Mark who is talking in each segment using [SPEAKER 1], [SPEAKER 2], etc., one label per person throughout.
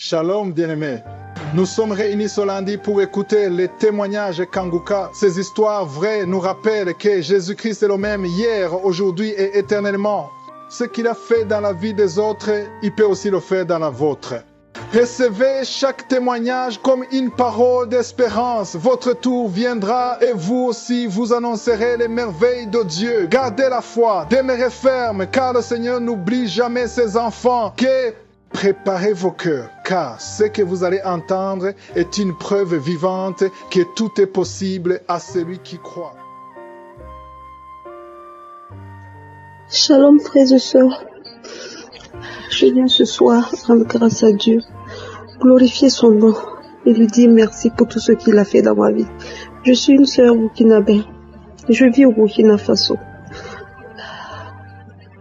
[SPEAKER 1] Shalom, bien-aimés. Nous sommes réunis ce lundi pour écouter les témoignages Kanguka. Ces histoires vraies nous rappellent que Jésus-Christ est le même hier, aujourd'hui et éternellement. Ce qu'il a fait dans la vie des autres, il peut aussi le faire dans la vôtre. Recevez chaque témoignage comme une parole d'espérance. Votre tour viendra et vous aussi vous annoncerez les merveilles de Dieu. Gardez la foi, demeurez ferme, car le Seigneur n'oublie jamais ses enfants. Préparez vos cœurs, car ce que vous allez entendre est une preuve vivante que tout est possible à celui qui croit.
[SPEAKER 2] Shalom frères et sœurs, je viens ce soir rendre grâce à Dieu, glorifier son nom et lui dire merci pour tout ce qu'il a fait dans ma vie. Je suis une sœur burkinabé, je vis au Burkina Faso.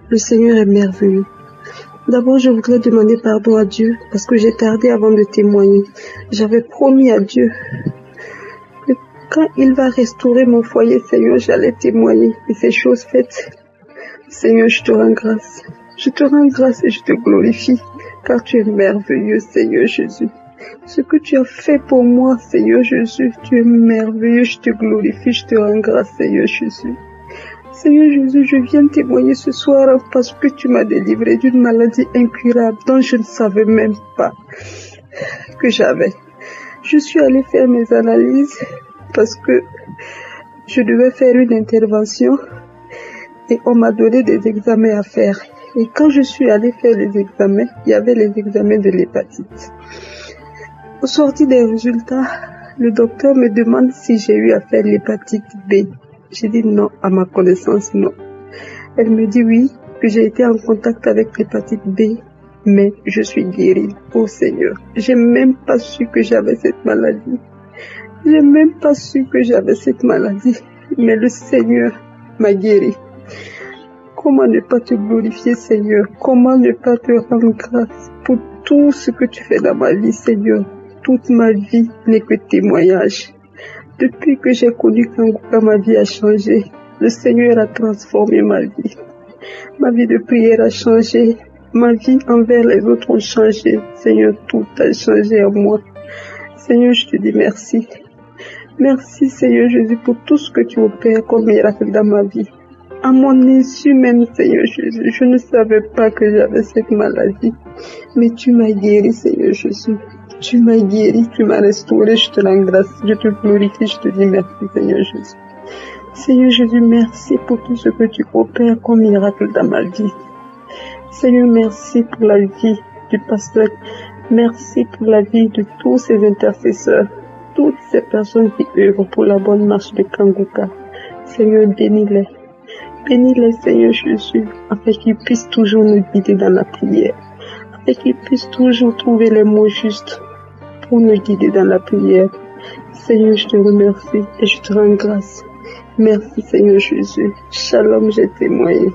[SPEAKER 2] Le Seigneur est merveilleux. D'abord, je voudrais demander pardon à Dieu parce que j'ai tardé avant de témoigner. J'avais promis à Dieu que quand il va restaurer mon foyer, Seigneur, j'allais témoigner. Et ces choses faites, Seigneur, je te rends grâce. Je te rends grâce et je te glorifie car tu es merveilleux, Seigneur Jésus. Ce que tu as fait pour moi, Seigneur Jésus, tu es merveilleux. Je te glorifie, je te rends grâce, Seigneur Jésus. Seigneur Jésus, je viens témoigner ce soir parce que tu m'as délivré d'une maladie incurable dont je ne savais même pas que j'avais. Je suis allée faire mes analyses parce que je devais faire une intervention et on m'a donné des examens à faire. Et quand je suis allée faire les examens, il y avait les examens de l'hépatite. Au sortir des résultats, le docteur me demande si j'ai eu à faire l'hépatite B. J'ai dit non, à ma connaissance, non. Elle me dit oui, que j'ai été en contact avec l'hépatite B, mais je suis guérie, oh Seigneur. J'ai même pas su que j'avais cette maladie. J'ai même pas su que j'avais cette maladie, mais le Seigneur m'a guérie. Comment ne pas te glorifier, Seigneur? Comment ne pas te rendre grâce pour tout ce que tu fais dans ma vie, Seigneur? Toute ma vie n'est que témoignage. Depuis que j'ai connu Kanguka, ma vie a changé. Le Seigneur a transformé ma vie. Ma vie de prière a changé. Ma vie envers les autres a changé. Seigneur, tout a changé en moi. Seigneur, je te dis merci. Merci, Seigneur Jésus, pour tout ce que tu opères comme miracle dans ma vie. À mon insu même, Seigneur Jésus, je ne savais pas que j'avais cette maladie. Mais tu m'as guéri, Seigneur Jésus. Tu m'as guéri, tu m'as restauré, je te rends grâce, je te glorifie, je te dis merci, Seigneur Jésus. Seigneur Jésus, merci pour tout ce que tu opères comme miracle dans ma vie. Seigneur, merci pour la vie du pasteur. Merci pour la vie de tous ces intercesseurs, toutes ces personnes qui œuvrent pour la bonne marche de Kanguka. Seigneur, bénis-les. Bénis-les, Seigneur Jésus, afin qu'ils puissent toujours nous guider dans la prière. Afin qu'ils puissent toujours trouver les mots justes pour nous guider dans la prière. Seigneur, je te remercie et je te rends grâce. Merci, Seigneur Jésus. Shalom, j'ai témoigné.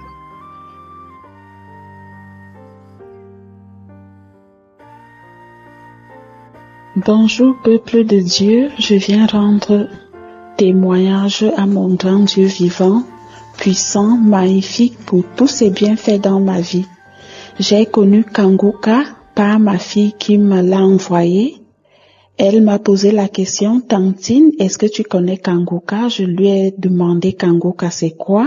[SPEAKER 3] Bonjour, peuple de Dieu. Je viens rendre témoignage à mon grand Dieu vivant, puissant, magnifique pour tous ses bienfaits dans ma vie. J'ai connu Kanguka par ma fille qui me l'a envoyé. Elle m'a posé la question, Tantine, est-ce que tu connais Kanguka? Je lui ai demandé Kanguka c'est quoi?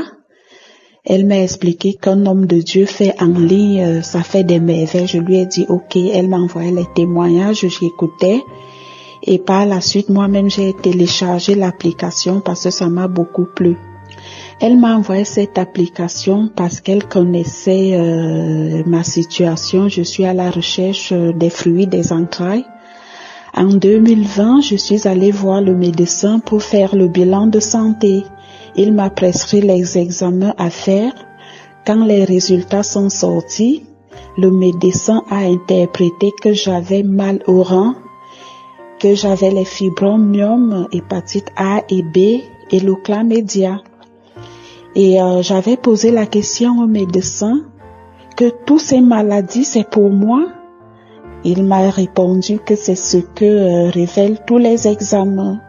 [SPEAKER 3] Elle m'a expliqué qu'un homme de Dieu fait en ligne, ça fait des merveilles. Je lui ai dit ok, elle m'a envoyé les témoignages, j'écoutais. Et par la suite, moi-même, j'ai téléchargé l'application parce que ça m'a beaucoup plu. Elle m'a envoyé cette application parce qu'elle connaissait ma situation. Je suis à la recherche des fruits des entrailles. En 2020, je suis allée voir le médecin pour faire le bilan de santé. Il m'a prescrit les examens à faire. Quand les résultats sont sortis, le médecin a interprété que j'avais mal au rein, que j'avais les fibromyalgies, hépatite A et B et le chlamydia. Et j'avais posé la question au médecin que toutes ces maladies, c'est pour moi. Il m'a répondu que c'est ce que révèlent tous les examens.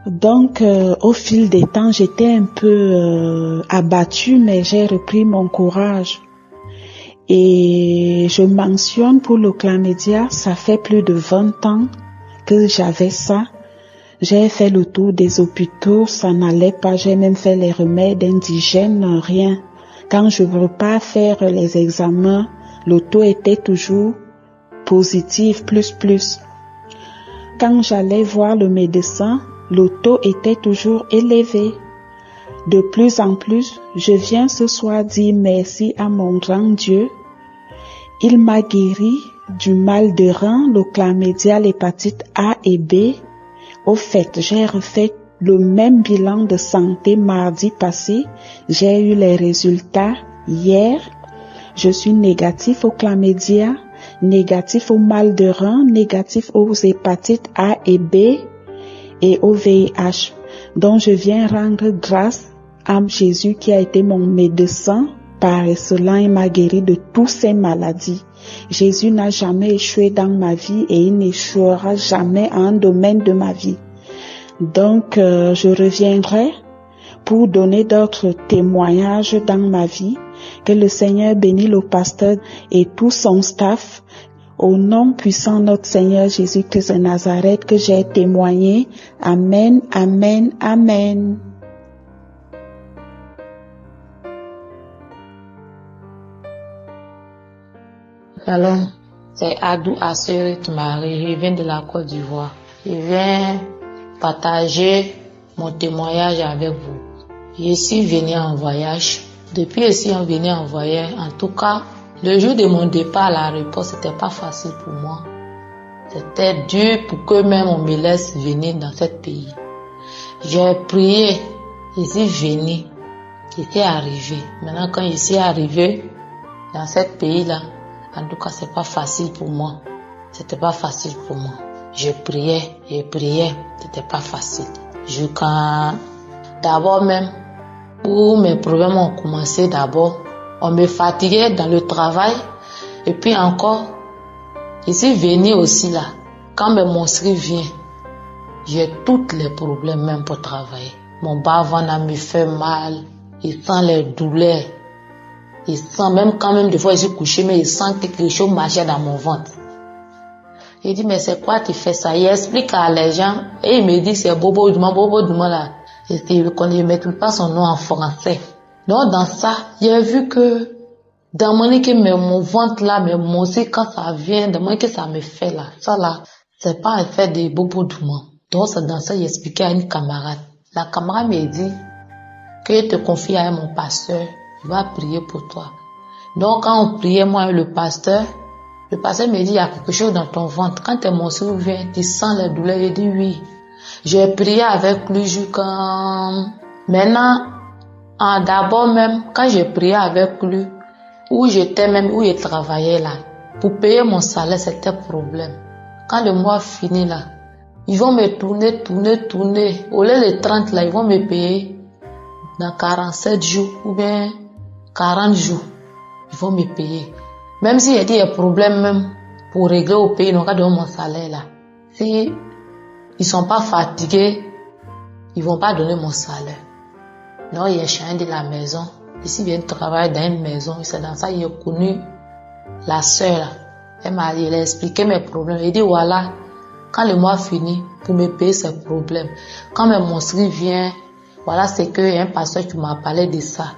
[SPEAKER 3] Donc, au fil des temps, j'étais un peu abattue, mais j'ai repris mon courage. Et je mentionne pour le chlamydia, ça fait plus de 20 ans que j'avais ça. J'ai fait le tour des hôpitaux, ça n'allait pas. J'ai même fait les remèdes indigènes, rien. Quand je repars faire les examens, le taux était toujours positif, plus. Quand j'allais voir le médecin, le taux était toujours élevé. De plus en plus, je viens ce soir dire merci à mon grand Dieu. Il m'a guéri du mal de rein, le chlamydia, l'hépatite A et B. Au fait, j'ai refait le même bilan de santé mardi passé. J'ai eu les résultats hier. Je suis négatif au chlamydia, négatif au mal de rein, négatif aux hépatites A et B et au VIH. Donc je viens rendre grâce à Jésus qui a été mon médecin. Par cela, il m'a guéri de toutes ces maladies. Jésus n'a jamais échoué dans ma vie et il n'échouera jamais en un domaine de ma vie. Donc, je reviendrai pour donner d'autres témoignages dans ma vie. Que le Seigneur bénisse le pasteur et tout son staff. Au nom puissant de notre Seigneur Jésus-Christ de Nazareth que j'ai témoigné. Amen, amen, amen.
[SPEAKER 4] Alors, c'est Adou Asseret Marie, je viens de la Côte d'Ivoire. Je viens partager mon témoignage avec vous. Je suis venue en voyage. Depuis ici, on venait en voyage. En tout cas, le jour de mon départ à l'aéroport, c'était pas facile pour moi. C'était dur pour que même on me laisse venir dans ce pays. J'ai prié, je suis venue, j'étais arrivée. Maintenant, quand je suis arrivée dans ce pays-là, en tout cas, c'est pas facile pour moi. C'était pas facile pour moi. Je priais, c'était pas facile. D'abord même, où mes problèmes ont commencé d'abord, on me fatiguait dans le travail. Et puis encore, je suis venue aussi là. Quand mes monstres viennent, j'ai tous les problèmes même pour travailler. Mon bas-ventre me fait mal, il sent les douleurs. Il sent, même quand même des fois je suis couché, mais il sent que quelque chose marchait dans mon ventre. Il dit, mais c'est quoi tu fais ça? Il explique à les gens, et il me dit, c'est Bobo Douma là. Et il ne met pas son nom en français. Donc dans ça, j'ai vu que, dans mon ventre là, mais moi aussi quand ça vient, dans mon que ça me fait là, ça là, c'est pas un fait de Bobo Douma. Donc c'est dans ça, il expliquait à une camarade. La camarade me dit, que je te confie à mon pasteur, il va prier pour toi. Donc quand on priait, moi et le pasteur me dit, il y a quelque chose dans ton ventre. Quand tes monstres viennent, tu sens les douleurs. Il dit oui. J'ai prié avec lui jusqu'à... Maintenant, d'abord même, quand j'ai prié avec lui, où je travaillais là, pour payer mon salaire, c'était problème. Quand le mois finit là, ils vont me tourner. Au lieu de 30 là, ils vont me payer dans 47 jours ou bien 40 jours. Ils vont me payer. Même s'il y a des problèmes même pour régler au pays, ils n'ont qu'à donner mon salaire là. Si ils sont pas fatigués, ils vont pas donner mon salaire. Non, il y a changé de la maison. Ici, il vient travailler dans une maison. C'est dans ça qu'il a connu la sœur là. Elle a expliqué mes problèmes. Elle dit voilà, quand le mois finit, pour me payer ses problèmes. Quand mes monstres viennent, voilà, c'est que un pasteur qui m'a parlé de ça.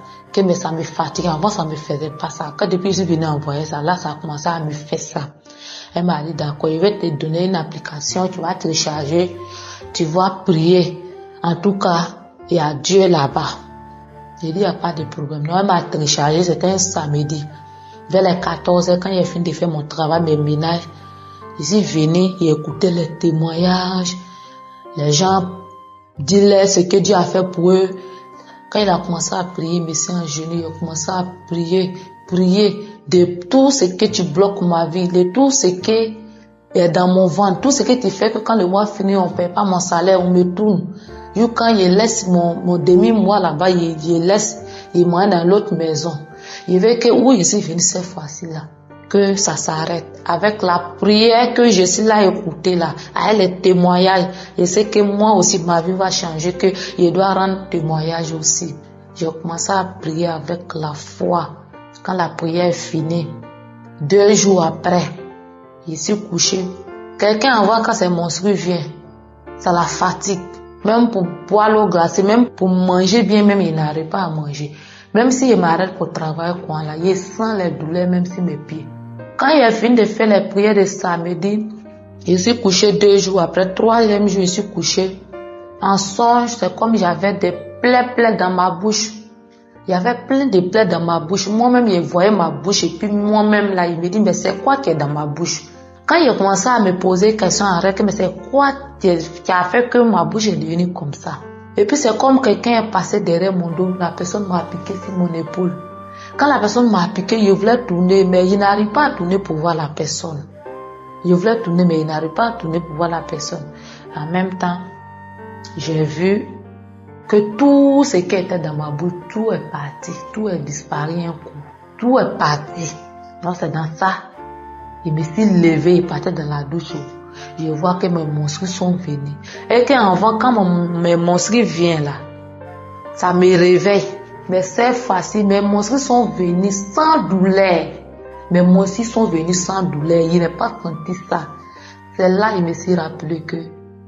[SPEAKER 4] Mais ça me fatigue. Avant, ça me faisait pas ça. Quand depuis je suis venue envoyer ça, là, ça a commencé à me faire ça. Elle m'a dit, d'accord, je vais te donner une application, tu vas télécharger, tu vas prier. En tout cas, il y a Dieu là-bas. J'ai dit, il n'y a pas de problème. Non, elle m'a téléchargé, c'était un samedi. Vers les 14h, quand j'ai fini de faire mon travail, mes ménages, je suis venue et écouter les témoignages. Les gens disent ce que Dieu a fait pour eux. Quand il a commencé à prier, monsieur en genoux, il a commencé à prier de tout ce que tu bloques ma vie, de tout ce qui est dans mon ventre, tout ce que tu fais que quand le mois finit, on ne paie pas mon salaire, on me tourne. Quand je laisse mon demi-mois là-bas, je laisse, il m'a dans l'autre maison. Il veut que où je suis venu cette fois-ci là, que ça s'arrête. Avec la prière que je suis là écouter là, avec les témoignages, je sais que moi aussi ma vie va changer, que je dois rendre témoignage aussi. J'ai commencé à prier avec la foi. Quand la prière est finie, 2 jours après, je suis couché. Quelqu'un envoie quand c'est monstrueux vient. Ça la fatigue. Même pour boire l'eau glacée, même pour manger bien, même il n'arrive pas à manger. Même si je m'arrête pour travailler, quoi, là, je sens les douleurs même sur mes pieds. Quand il a fini de faire les prières de samedi, je suis couché 2 jours après. 3e jour, je suis couché. En songe, c'est comme j'avais des plaies dans ma bouche. Il y avait plein de plaies dans ma bouche. Moi-même, je voyais ma bouche et puis moi-même, là, il me dit, mais c'est quoi qui est dans ma bouche? Quand il a commencé à me poser des questions en règle, mais c'est quoi qui a fait que ma bouche est devenue comme ça? Et puis c'est comme quelqu'un est passé derrière mon dos, la personne m'a piqué sur mon épaule. Quand la personne m'a piqué, je voulais tourner, mais je n'arrive pas à tourner pour voir la personne. Je voulais tourner, mais je n'arrive pas à tourner pour voir la personne. En même temps, j'ai vu que tout ce qui était dans ma bouche, tout est parti, tout est disparu un coup, tout est parti. Donc c'est dans ça, je me suis levé et parti dans la douche. Je vois que mes monstres sont venus. Et quand mes monstres viennent là, ça me réveille. Mais cette fois-ci, mes monstres sont venus sans douleur. Mes monstres sont venus sans douleur. Je n'ai pas senti ça. C'est là que je me suis rappelé que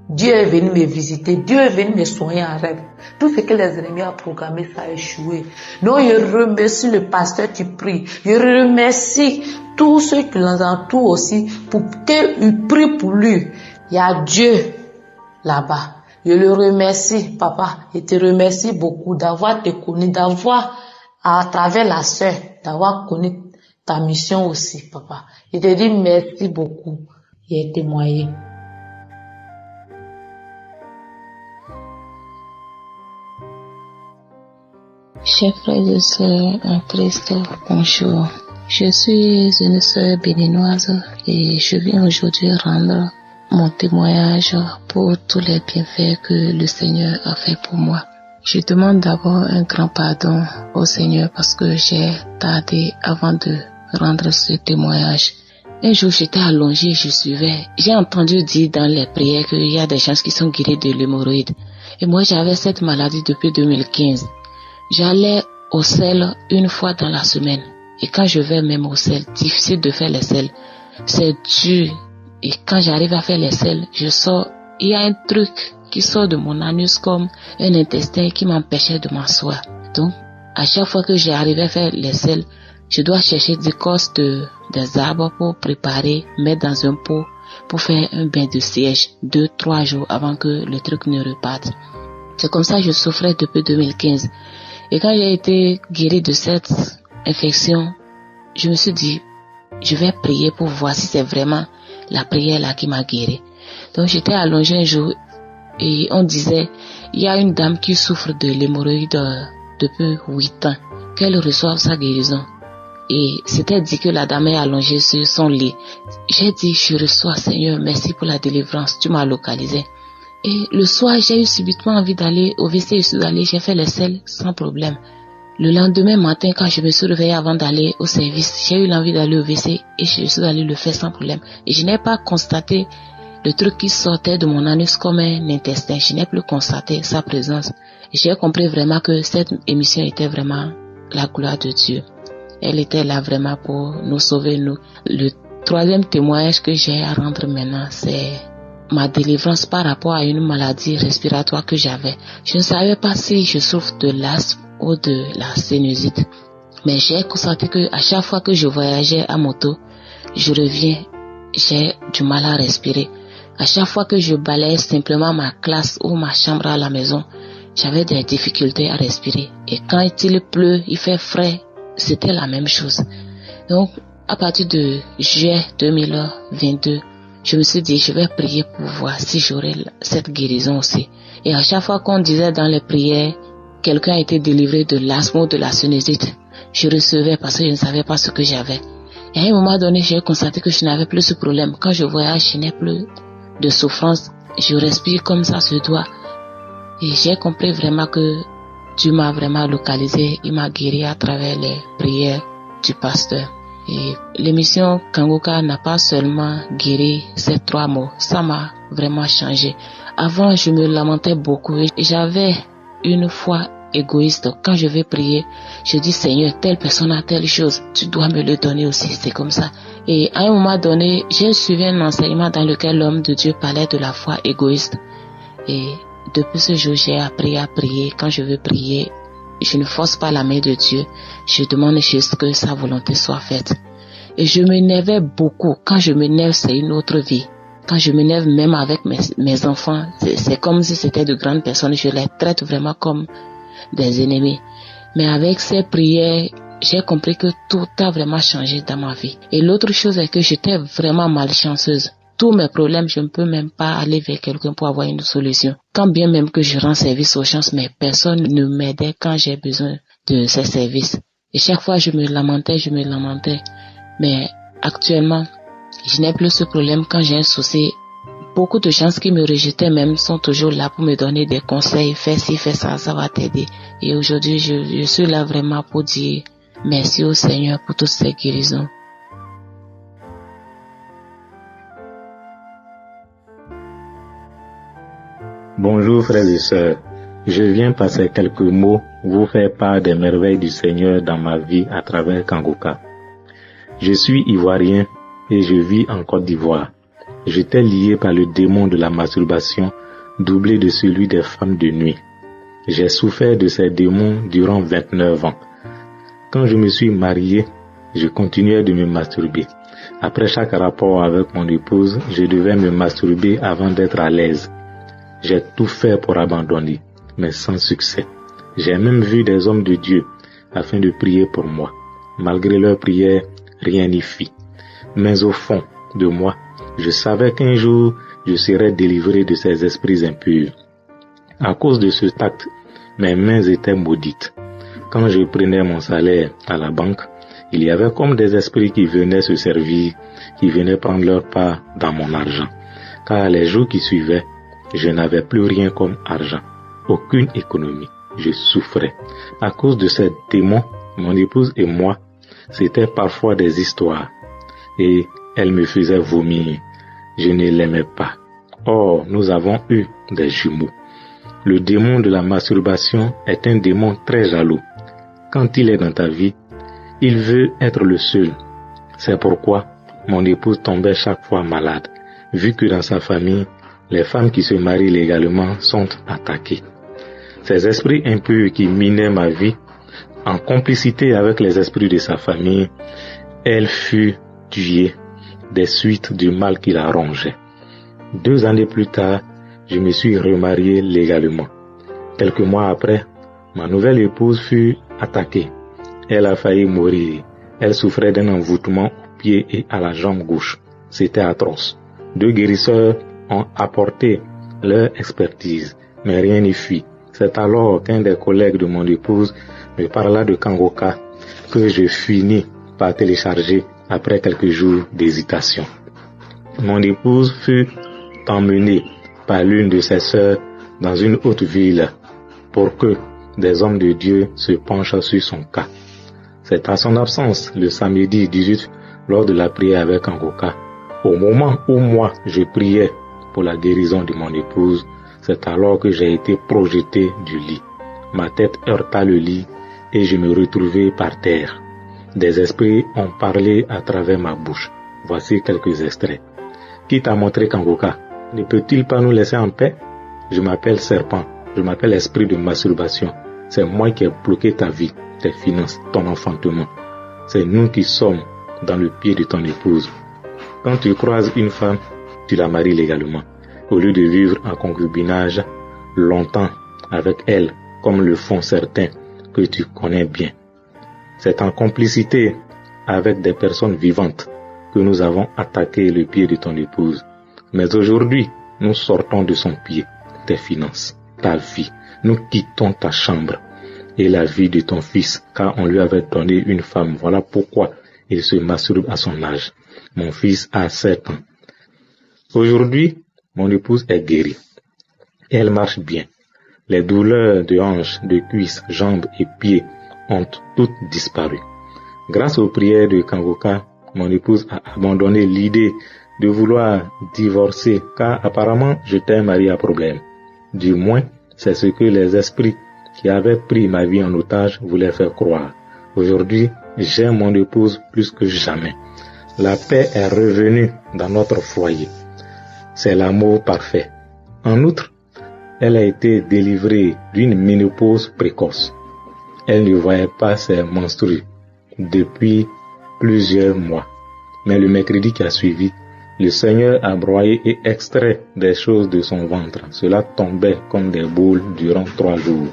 [SPEAKER 4] Dieu est venu me visiter. Dieu est venu me soigner en rêve. Tout ce que les ennemis ont programmé, ça a échoué. Donc, je remercie le pasteur qui prie. Je remercie tous ceux qui l'entourent aussi pour qu'ils prient pour lui. Il y a Dieu là-bas. Je le remercie, papa. Je te remercie beaucoup d'avoir te connu, d'avoir, à travers la sœur, d'avoir connu ta mission aussi, papa. Je te dis merci beaucoup. J'ai témoigné.
[SPEAKER 5] Chers frères et sœurs en Christ, bonjour. Je suis une sœur béninoise et je viens aujourd'hui rendre mon témoignage pour tous les bienfaits que le Seigneur a fait pour moi. Je demande d'abord un grand pardon au Seigneur parce que j'ai tardé avant de rendre ce témoignage. Un jour, j'étais allongée, je suivais. J'ai entendu dire dans les prières qu'il y a des gens qui sont guéris de l'hémorroïde. Et moi, j'avais cette maladie depuis 2015. J'allais au sel une fois dans la semaine. Et quand je vais même au sel, difficile de faire les sels. C'est dur. Et quand j'arrive à faire les sels, je sors. Il y a un truc qui sort de mon anus comme un intestin qui m'empêchait de m'asseoir. Donc, à chaque fois que j'arrivais à faire les sels, je dois chercher des cosses des arbres pour préparer, mettre dans un pot pour faire un bain de siège 2-3 jours avant que le truc ne reparte. C'est comme ça que je souffrais depuis 2015. Et quand j'ai été guérie de cette infection, je me suis dit, je vais prier pour voir si c'est vraiment la prière là qui m'a guérie. Donc j'étais allongée un jour et on disait, il y a une dame qui souffre de l'hémorroïde depuis 8 ans, qu'elle reçoive sa guérison. Et c'était dit que la dame est allongée sur son lit. J'ai dit, je reçois Seigneur, merci pour la délivrance, tu m'as localisé. Et le soir, j'ai eu subitement envie d'aller au WC, je suis allée, j'ai fait les selles sans problème. Le lendemain matin, quand je me suis réveillée avant d'aller au service, j'ai eu l'envie d'aller au WC et je suis allée le faire sans problème. Et je n'ai pas constaté le truc qui sortait de mon anus comme un intestin. Je n'ai plus constaté sa présence. Et j'ai compris vraiment que cette émission était vraiment la gloire de Dieu. Elle était là vraiment pour nous sauver, nous. Le troisième témoignage que j'ai à rendre maintenant, c'est ma délivrance par rapport à une maladie respiratoire que j'avais. Je ne savais pas si je souffre de l'asthme ou de la sinusite. Mais j'ai constaté que à chaque fois que je voyageais à moto, je reviens, j'ai du mal à respirer. À chaque fois que je balayais simplement ma classe ou ma chambre à la maison, j'avais des difficultés à respirer. Et quand il pleut, il fait frais, c'était la même chose. Donc, à partir de juillet 2022, je me suis dit, je vais prier pour voir si j'aurai cette guérison aussi. Et à chaque fois qu'on disait dans les prières, quelqu'un a été délivré de l'asthme ou de la sinusite, je recevais parce que je ne savais pas ce que j'avais. Et à un moment donné, j'ai constaté que je n'avais plus ce problème. Quand je voyage, je n'ai plus de souffrance. Je respire comme ça se doit. Et j'ai compris vraiment que Dieu m'a vraiment localisé. Il m'a guéri à travers les prières du pasteur. Et l'émission Kanguka n'a pas seulement guéri ces 3 mots. Ça m'a vraiment changé. Avant, je me lamentais beaucoup. J'avais une foi égoïste. Quand je vais prier, je dis Seigneur, telle personne a telle chose, tu dois me le donner aussi, c'est comme ça. Et à un moment donné, j'ai suivi un enseignement dans lequel l'homme de Dieu parlait de la foi égoïste. Et depuis ce jour, j'ai appris à prier. Quand je veux prier, je ne force pas la main de Dieu, je demande juste que sa volonté soit faite. Et je m'énervais beaucoup. Quand je m'énerve, c'est une autre vie. Quand je m'énerve même avec mes enfants, c'est comme si c'était de grandes personnes. Je les traite vraiment comme des ennemis. Mais avec ces prières, j'ai compris que tout a vraiment changé dans ma vie. Et l'autre chose est que j'étais vraiment malchanceuse. Tous mes problèmes, je ne peux même pas aller vers quelqu'un pour avoir une solution. Quand bien même que je rends service aux gens, mais personne ne m'aidait quand j'ai besoin de ces services. Et chaque fois, je me lamentais. Mais actuellement, je n'ai plus ce problème quand j'ai un souci. Beaucoup de gens qui me rejetaient même sont toujours là pour me donner des conseils. Fais ci, fais ça, ça va t'aider. Et aujourd'hui, je suis là vraiment pour dire merci au Seigneur pour toutes ces guérisons.
[SPEAKER 6] Bonjour frères et sœurs, je viens passer quelques mots, vous faire part des merveilles du Seigneur dans ma vie à travers Kangoka. Je suis ivoirien et je vis en Côte d'Ivoire. J'étais lié par le démon de la masturbation, doublé de celui des femmes de nuit. J'ai souffert de ces démons durant 29 ans. Quand je me suis marié, je continuais de me masturber. Après chaque rapport avec mon épouse, je devais me masturber avant d'être à l'aise. J'ai tout fait pour abandonner, mais sans succès. J'ai même vu des hommes de Dieu afin de prier pour moi. Malgré leurs prières, rien n'y fit. Mais au fond de moi, je savais qu'un jour, je serais délivré de ces esprits impurs. À cause de ce acte, mes mains étaient maudites. Quand je prenais mon salaire à la banque, il y avait comme des esprits qui venaient se servir, qui venaient prendre leur part dans mon argent. Car les jours qui suivaient, je n'avais plus rien comme argent, aucune économie. Je souffrais. À cause de ces démons, mon épouse et moi, c'était parfois des histoires. Et elle me faisait vomir. Je ne l'aimais pas. Or, nous avons eu des jumeaux. Le démon de la masturbation est un démon très jaloux. Quand il est dans ta vie, il veut être le seul. C'est pourquoi mon épouse tombait chaque fois malade, vu que dans sa famille, les femmes qui se marient légalement sont attaquées. Ces esprits impurs qui minaient ma vie, en complicité avec les esprits de sa famille, elle fut tuée des suites du mal qui la rongeait. 2 années plus tard, je me suis remarié légalement. Quelques mois après, ma nouvelle épouse fut attaquée. Elle a failli mourir. Elle souffrait d'un envoûtement au pied et à la jambe gauche. C'était atroce. 2 guérisseurs ont apporté leur expertise, mais rien n'y fit. C'est alors qu'un des collègues de mon épouse me parla de Kangoka que je finis par télécharger après quelques jours d'hésitation. Mon épouse fut emmenée par l'une de ses sœurs dans une autre ville pour que des hommes de Dieu se penchent sur son cas. C'est à son absence, le samedi 18, lors de la prière avec Kangoka, au moment où moi je priais pour la guérison de mon épouse, c'est alors que j'ai été projeté du lit. Ma tête heurta le lit et je me retrouvai par terre. Des esprits ont parlé à travers ma bouche. Voici quelques extraits. Qui t'a montré Kangoka? Ne peut-il pas nous laisser en paix? Je m'appelle serpent. Je m'appelle esprit de masturbation. C'est moi qui ai bloqué ta vie, tes finances, ton enfantement. C'est nous qui sommes dans le pied de ton épouse. Quand tu croises une femme, tu la maries légalement, au lieu de vivre en concubinage longtemps avec elle, comme le font certains que tu connais bien. C'est en complicité avec des personnes vivantes que nous avons attaqué le pied de ton épouse. Mais aujourd'hui, nous sortons de son pied, tes finances, ta vie. Nous quittons ta chambre et la vie de ton fils, car on lui avait donné une femme. Voilà pourquoi il se masturbe à son âge. Mon fils a 7 ans. Aujourd'hui, mon épouse est guérie. Elle marche bien. Les douleurs de hanches, de cuisses, jambes et pieds ont toutes disparu. Grâce aux prières de Kangoka, mon épouse a abandonné l'idée de vouloir divorcer, car apparemment j'étais un mari à problème. Du moins, c'est ce que les esprits qui avait pris ma vie en otage voulait faire croire. Aujourd'hui, j'aime mon épouse plus que jamais. La paix est revenue dans notre foyer. C'est l'amour parfait. En outre, elle a été délivrée d'une ménopause précoce. Elle ne voyait pas ses menstrues depuis plusieurs mois. Mais le mercredi qui a suivi, le Seigneur a broyé et extrait des choses de son ventre. Cela tombait comme des boules durant 3 jours.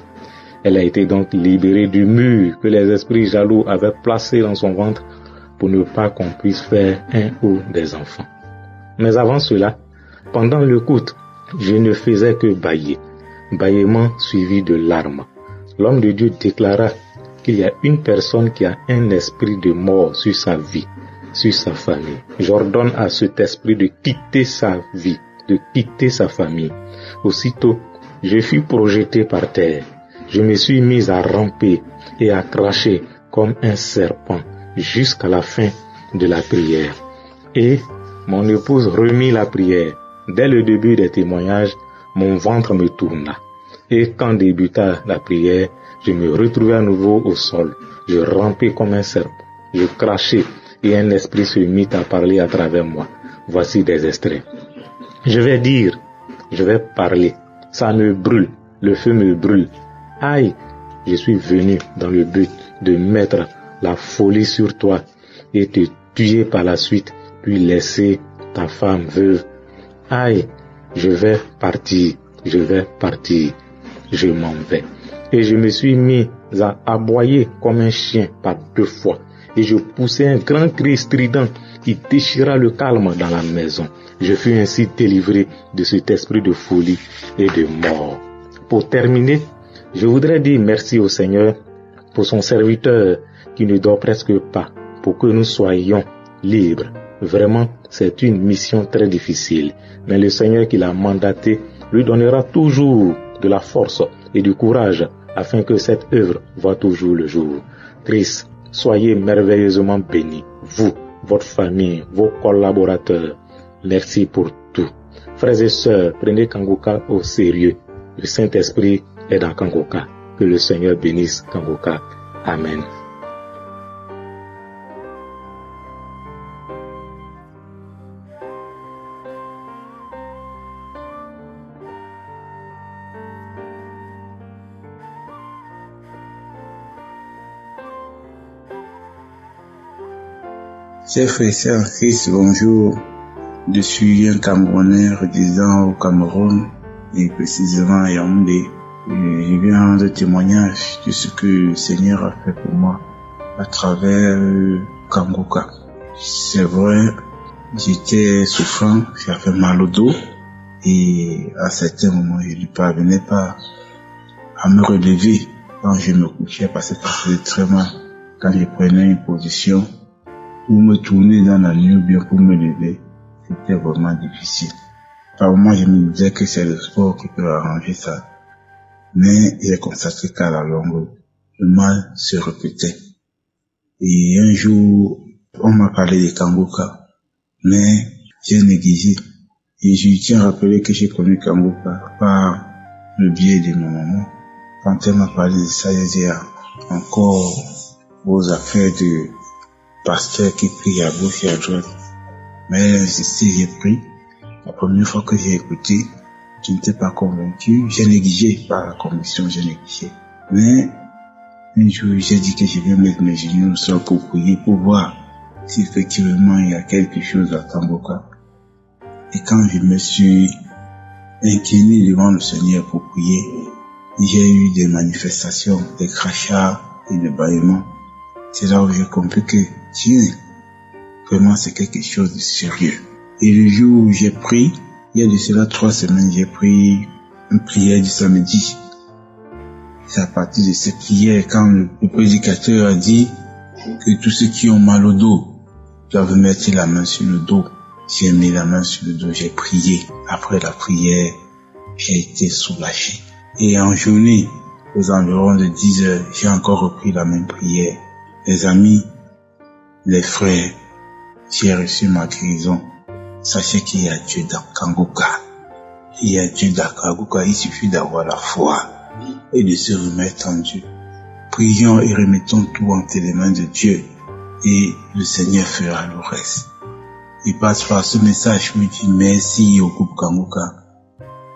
[SPEAKER 6] Elle a été donc libérée du mur que les esprits jaloux avaient placé dans son ventre pour ne pas qu'on puisse faire un ou des enfants. Mais avant cela, pendant le couple, je ne faisais que bâiller. Bâillement suivi de larmes. L'homme de Dieu déclara qu'il y a une personne qui a un esprit de mort sur sa vie, sur sa famille. J'ordonne à cet esprit de quitter sa vie, de quitter sa famille. Aussitôt, je fus projeté par terre. Je me suis mis à ramper et à cracher comme un serpent jusqu'à la fin de la prière. Et mon épouse remit la prière. Dès le début des témoignages, mon ventre me tourna. Et quand débuta la prière, je me retrouvai à nouveau au sol. Je rampais comme un serpent. Je crachais et un esprit se mit à parler à travers moi. Voici des extraits. Je vais dire, je vais parler. Ça me brûle, le feu me brûle. Aïe, je suis venu dans le but de mettre la folie sur toi et te tuer par la suite, puis laisser ta femme veuve. Aïe, je vais partir, je m'en vais. Et je me suis mis à aboyer comme un chien par 2 fois. Et je poussai un grand cri strident qui déchira le calme dans la maison. Je fus ainsi délivré de cet esprit de folie et de mort. Pour terminer, je voudrais dire merci au Seigneur pour son serviteur qui ne dort presque pas, pour que nous soyons libres. Vraiment, c'est une mission très difficile. Mais le Seigneur qui l'a mandaté lui donnera toujours de la force et du courage afin que cette œuvre voie toujours le jour. Christ, soyez merveilleusement bénis, vous, votre famille, vos collaborateurs. Merci pour tout. Frères et sœurs, prenez Kangoka au sérieux. Le Saint-Esprit est dans Kangoka. Que le Seigneur bénisse Kangoka. Amen.
[SPEAKER 7] Chers frères et sœurs en Christ, bonjour. Je suis un Camerounais résidant au Cameroun et précisément à Yaoundé. Je viens rendre témoignage de ce que le Seigneur a fait pour moi à travers Kangoka. C'est vrai, j'étais souffrant, j'avais mal au dos et à certains moments je ne parvenais pas à me relever quand je me couchais parce que ça faisait très mal. Quand je prenais une position pour me tourner dans la nuit ou bien pour me lever, c'était vraiment difficile. Par moments, je me disais que c'est le sport qui peut arranger ça. Mais j'ai constaté qu'à la longue, le mal se répétait. Et un jour, on m'a parlé de Kangoka, mais j'ai négligé. Et je tiens à rappeler que j'ai connu Kangoka par le biais de ma maman. Quand elle m'a parlé de ça, j'ai dit encore aux affaires de pasteur qui prie à gauche et à droite. Mais j'ai pris. La première fois que j'ai écouté, je n'étais pas convaincu. J'ai négligé par la commission, j'ai négligé. Mais un jour, j'ai dit que je vais mettre mes genoux au sol pour prier, pour voir si effectivement il y a quelque chose à Kangoka. Et quand je me suis incliné devant le Seigneur pour prier, j'ai eu des manifestations, des crachats et des bâillements. C'est là où j'ai compris que tiens, vraiment c'est quelque chose de sérieux. Et le jour où j'ai pris, il y a de cela 3 semaines, j'ai pris une prière du samedi. C'est à partir de cette prière, quand le prédicateur a dit que tous ceux qui ont mal au dos doivent mettre la main sur le dos. J'ai mis la main sur le dos, j'ai prié. Après la prière, j'ai été soulagé. Et en journée, aux environs de 10 heures, j'ai encore repris la même prière. Les amis, les frères, j'ai reçu ma guérison. Sachez qu'il y a Dieu dans Kangoka. Il y a Dieu dans Kangoka. Il suffit d'avoir la foi. et de se remettre en Dieu. Prions et remettons tout entre les mains de Dieu et le Seigneur fera le reste. Il passe par ce message pour dire merci au groupe Kanguka,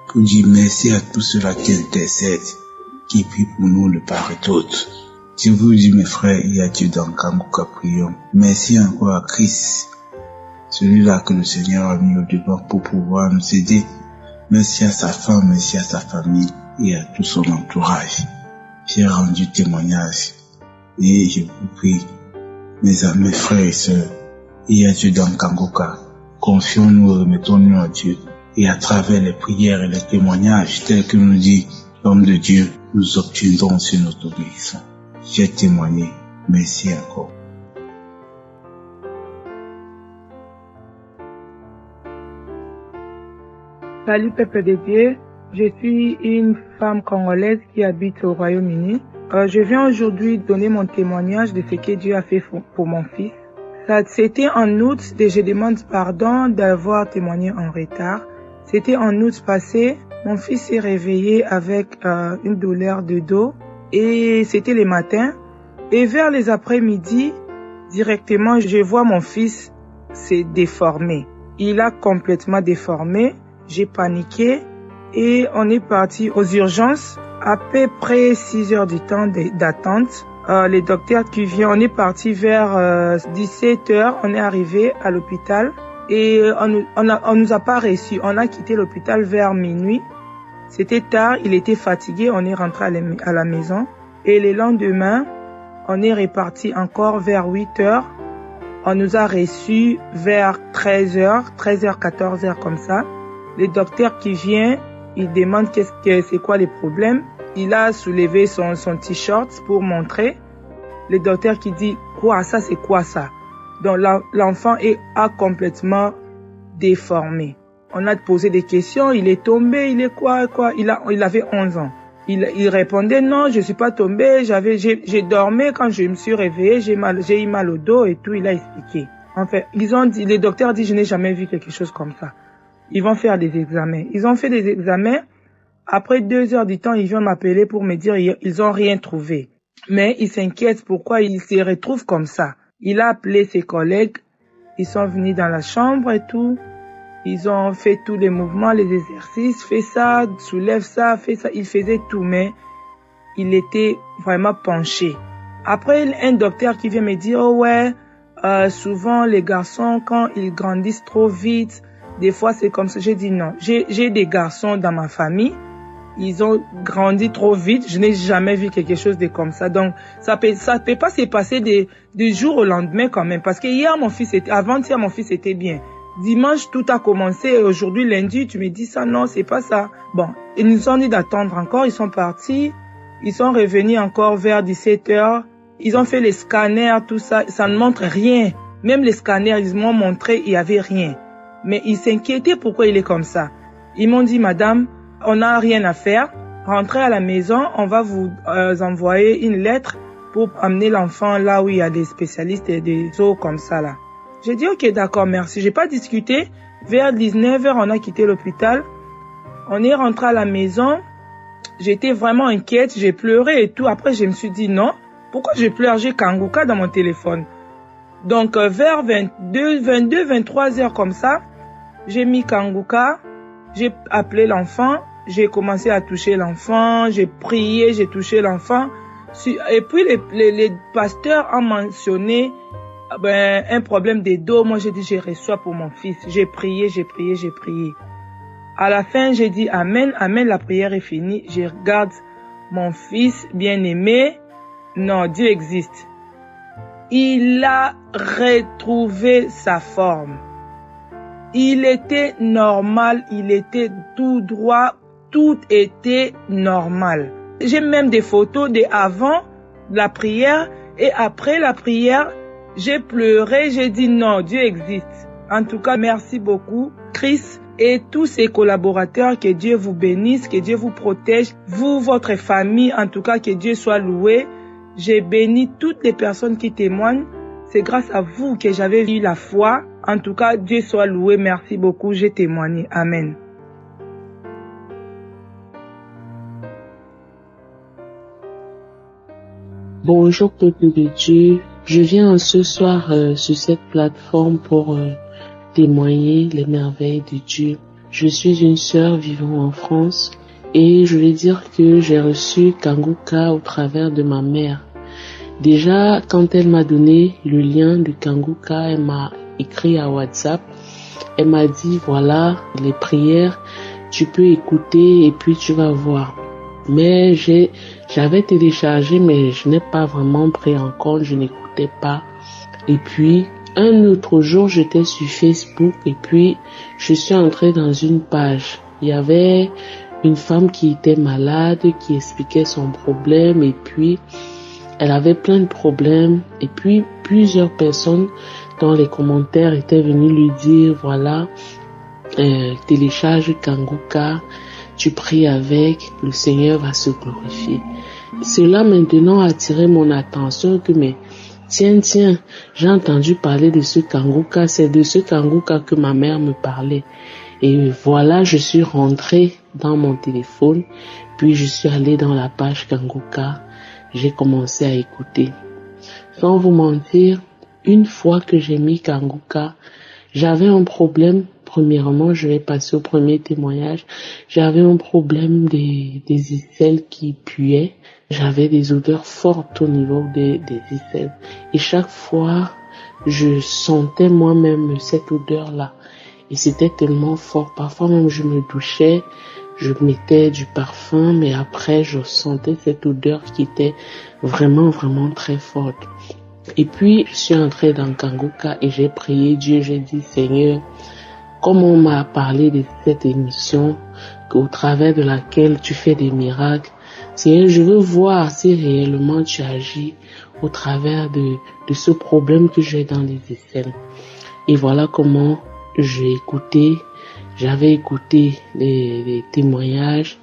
[SPEAKER 7] pour dire merci à tous ceux-là qui intercèdent, qui prient pour nous de part et d'autre. Je vous dis mes frères, il y a Dieu dans Kanguka, prions. Merci encore à Christ, celui-là que le Seigneur a mis au devant pour pouvoir nous aider. Merci à sa femme, merci à sa famille et à tout son entourage. J'ai rendu témoignage et je vous prie, mes amis, frères et sœurs, il y a Dieu dans Kanguka. Confions-nous, remettons-nous à Dieu et à travers les prières et les témoignages tels que nous dit l'homme de Dieu, nous obtiendrons sur notre obéissance. J'ai témoigné. Merci encore.
[SPEAKER 8] Salut peuple de Dieu, je suis une femme congolaise qui habite au Royaume-Uni. Je viens aujourd'hui donner mon témoignage de ce que Dieu a fait pour mon fils. C'était en août et je demande pardon d'avoir témoigné en retard. C'était en août passé, mon fils s'est réveillé avec une douleur de dos et c'était le matin. Et vers les après-midi, directement, je vois mon fils s'est déformé. Il a complètement déformé. J'ai paniqué et on est parti aux urgences. À peu près 6 heures du temps d'attente. Les docteurs qui viennent, on est parti vers 17 heures. On est arrivé à l'hôpital et on nous a pas reçus. On a quitté l'hôpital vers minuit. C'était tard, il était fatigué. On est rentré à la maison et le lendemain, on est reparti encore vers 8 heures. On nous a reçus vers 13 heures, 14 heures comme ça. Le docteur qui vient, il demande c'est quoi les problèmes. Il a soulevé son t-shirt pour montrer. Le docteur qui dit quoi ça, c'est quoi ça? Donc l'enfant a complètement déformé. On a posé des questions, il est tombé, il est quoi? Il avait 11 ans. Il répondait non, je suis pas tombé, j'ai dormi quand je me suis réveillé, j'ai eu mal au dos et tout, il a expliqué. En fait, les docteurs disent je n'ai jamais vu quelque chose comme ça. Ils vont faire des examens. Ils ont fait des examens. Après 2 heures du temps, ils viennent m'appeler pour me dire ils ont rien trouvé. Mais ils s'inquiètent pourquoi il se retrouve comme ça. Il a appelé ses collègues. Ils sont venus dans la chambre et tout. Ils ont fait tous les mouvements, les exercices. Fais ça, soulève ça, fais ça. Il faisait tout, mais il était vraiment penché. Après, un docteur qui vient me dire, oh ouais, souvent les garçons, quand ils grandissent trop vite, des fois, c'est comme ça. J'ai dit non. J'ai des garçons dans ma famille. Ils ont grandi trop vite. Je n'ai jamais vu quelque chose de comme ça. Donc, ça peut pas se passer du jour au lendemain quand même. Parce que avant-hier, mon fils était bien. Dimanche, tout a commencé. Et aujourd'hui, lundi, tu me dis ça. Non, c'est pas ça. Bon, ils nous ont dit d'attendre encore. Ils sont partis. Ils sont revenus encore vers 17 heures. Ils ont fait les scanners, tout ça. Ça ne montre rien. Même les scanners, ils m'ont montré, il y avait rien. Mais ils s'inquiétaient pourquoi il est comme ça. Ils m'ont dit, madame, on n'a rien à faire. Rentrez à la maison, on va vous envoyer une lettre pour amener l'enfant là où il y a des spécialistes et des os comme ça là. J'ai dit, ok, d'accord, merci. J'ai pas discuté. Vers 19h, on a quitté l'hôpital. On est rentré à la maison. J'étais vraiment inquiète, j'ai pleuré et tout. Après, je me suis dit, non, pourquoi je pleure? J'ai Kanguka dans mon téléphone. Donc, vers 23 heures comme ça, j'ai mis Kanguka, j'ai appelé l'enfant, j'ai commencé à toucher l'enfant, j'ai prié, j'ai touché l'enfant. Et puis, les pasteurs ont mentionné un problème de dos. Moi, j'ai dit, je reçois pour mon fils. J'ai prié. À la fin, j'ai dit, amen, amen, la prière est finie. Je regarde mon fils bien-aimé. Non, Dieu existe. Il a retrouvé sa forme. Il était normal, il était tout droit, tout était normal. J'ai même des photos de avant la prière et après la prière, j'ai pleuré, j'ai dit non, Dieu existe. En tout cas, merci beaucoup, Chris et tous ses collaborateurs, que Dieu vous bénisse, que Dieu vous protège, vous, votre famille, en tout cas, que Dieu soit loué. J'ai béni toutes les personnes qui témoignent. C'est grâce à vous que j'avais eu la foi. En tout cas, Dieu soit loué. Merci beaucoup. J'ai témoigné. Amen.
[SPEAKER 9] Bonjour peuple de Dieu, je viens ce soir sur cette plateforme pour témoigner les merveilles de Dieu. Je suis une sœur vivant en France et je vais dire que j'ai reçu Kanguka au travers de ma mère. Déjà, quand elle m'a donné le lien de Kanguka, elle m'a écrit à WhatsApp. Elle m'a dit, voilà, les prières, tu peux écouter et puis tu vas voir. Mais j'avais téléchargé, mais je n'ai pas vraiment pris en compte, je n'écoutais pas. Et puis, un autre jour, j'étais sur Facebook et puis je suis entrée dans une page. Il y avait une femme qui était malade, qui expliquait son problème et puis elle avait plein de problèmes. Et puis, plusieurs personnes dans les commentaires étaient venues lui dire, voilà, télécharge Kanguka, tu pries avec, le Seigneur va se glorifier. Cela maintenant a attiré mon attention que, mais tiens, j'ai entendu parler de ce Kanguka, c'est de ce Kanguka que ma mère me parlait. Et voilà, je suis rentrée dans mon téléphone, puis je suis allée dans la page Kanguka, j'ai commencé à écouter. Sans vous mentir, une fois que j'ai mis Kanguka, j'avais un problème. Premièrement, je vais passer au premier témoignage. J'avais un problème des aisselles qui puaient. J'avais des odeurs fortes au niveau des aisselles. Et chaque fois, je sentais moi-même cette odeur-là. Et c'était tellement fort. Parfois même, je me douchais, je mettais du parfum, mais après, je sentais cette odeur qui était vraiment, vraiment très forte. Et puis, je suis entrée dans Kanguka et j'ai prié Dieu. J'ai dit, Seigneur, comme on m'a parlé de cette émission, au travers de laquelle tu fais des miracles, Seigneur, je veux voir si réellement tu agis au travers de ce problème que j'ai dans les aisselles. Et voilà comment j'avais écouté les témoignages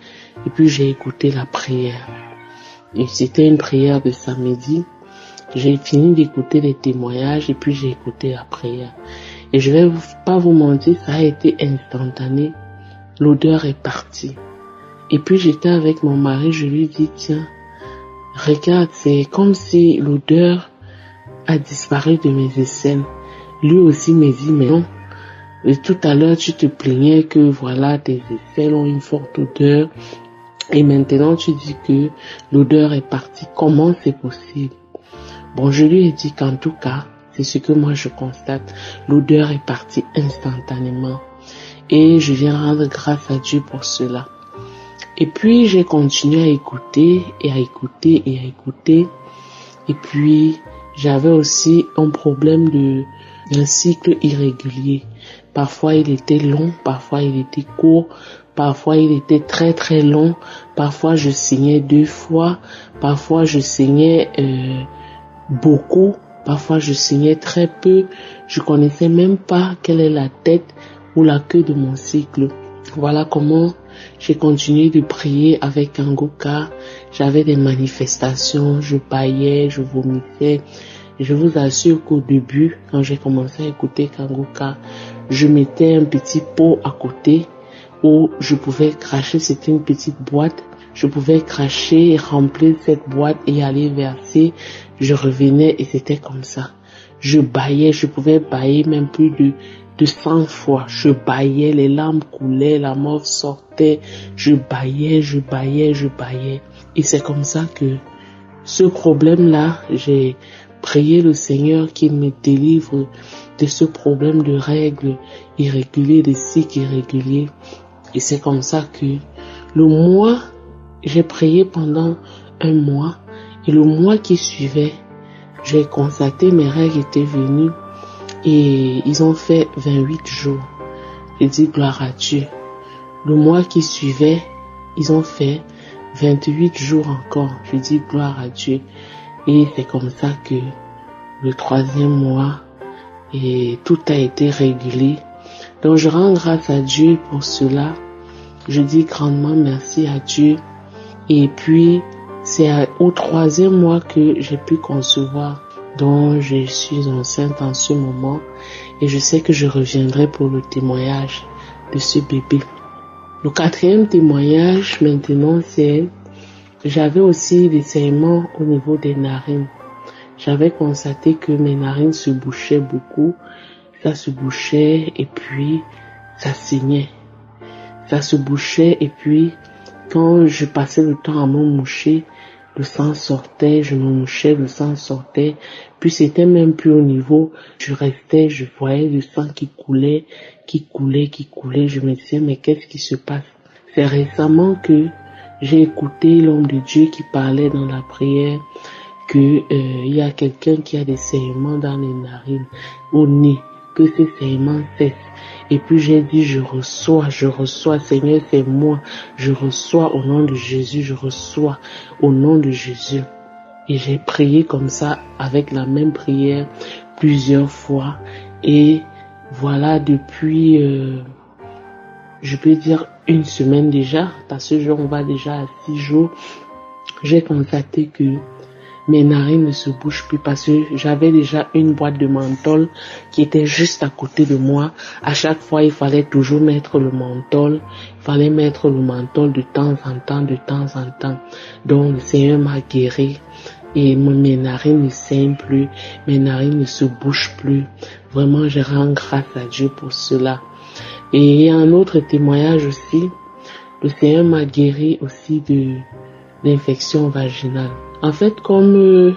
[SPEAKER 9] et puis j'ai écouté la prière. Et c'était une prière de samedi. J'ai fini d'écouter les témoignages et puis j'ai écouté la prière. Et je vais pas vous mentir, ça a été instantané. L'odeur est partie. Et puis j'étais avec mon mari, je lui dis, tiens, regarde, c'est comme si l'odeur a disparu de mes aisselles. Lui aussi me dit, mais non. Et tout à l'heure, tu te plaignais que voilà, tes aisselles ont une forte odeur. Et maintenant, tu dis que l'odeur est partie. Comment c'est possible? Bon, je lui ai dit qu'en tout cas, c'est ce que moi je constate. L'odeur est partie instantanément. Et je viens rendre grâce à Dieu pour cela. Et puis j'ai continué à écouter et à écouter et à écouter. Et puis j'avais aussi un problème d'un cycle irrégulier. Parfois il était long, parfois il était court, parfois il était très très long. Parfois je saignais 2 fois, parfois je saignais beaucoup. Parfois, je saignais très peu. Je connaissais même pas quelle est la tête ou la queue de mon cycle. Voilà comment j'ai continué de prier avec Kanguka. J'avais des manifestations, je bâillais, je vomissais. Je vous assure qu'au début, quand j'ai commencé à écouter Kanguka, je mettais un petit pot à côté où je pouvais cracher. C'était une petite boîte. Je pouvais cracher et remplir cette boîte et aller verser. Je revenais et c'était comme ça. Je bâillais, je pouvais bâiller même plus de 100 fois. Je bâillais, les larmes coulaient, la morve sortait. Je bâillais. Et c'est comme ça que ce problème-là, j'ai prié le Seigneur qu'il me délivre de ce problème de règles irrégulières, de cycles irréguliers. Et c'est comme ça que le mois, j'ai prié pendant 1 mois. Et le mois qui suivait, j'ai constaté mes règles étaient venues et ils ont fait 28 jours. J'ai dit gloire à Dieu. Le mois qui suivait, ils ont fait 28 jours encore. J'ai dit gloire à Dieu. Et c'est comme ça que le 3e mois, et tout a été régulé. Donc je rends grâce à Dieu pour cela. Je dis grandement merci à Dieu. Et puis, c'est au 3e mois que j'ai pu concevoir, dont je suis enceinte en ce moment. Et je sais que je reviendrai pour le témoignage de ce bébé. Le 4e témoignage maintenant, c'est J'avais aussi des saignements au niveau des narines. J'avais constaté que mes narines se bouchaient beaucoup. Ça se bouchait et puis ça saignait. Ça se bouchait et puis quand je passais le temps à me moucher, le sang sortait, je me mouchais, le sang sortait. Puis c'était même plus au niveau. Je restais, je voyais le sang qui coulait. Je me disais, mais qu'est-ce qui se passe? C'est récemment que j'ai écouté l'homme de Dieu qui parlait dans la prière que il y a quelqu'un qui a des saignements dans les narines, au nez, que ces saignements cessent. Et puis j'ai dit, je reçois, Seigneur, c'est moi. Je reçois au nom de Jésus, je reçois au nom de Jésus. Et j'ai prié comme ça, avec la même prière, plusieurs fois. Et voilà, depuis, je peux dire une semaine déjà, parce que on va déjà à 6 jours, j'ai constaté que mes narines ne se bougent plus parce que j'avais déjà une boîte de menthol qui était juste à côté de moi. À chaque fois, il fallait toujours mettre le menthol. Il fallait mettre le menthol de temps en temps. Donc, le Seigneur m'a guéri et mes narines ne saignent plus. Mes narines ne se bougent plus. Vraiment, je rends grâce à Dieu pour cela. Et il y a un autre témoignage aussi. Le Seigneur m'a guéri aussi d'infection vaginale. En fait, comme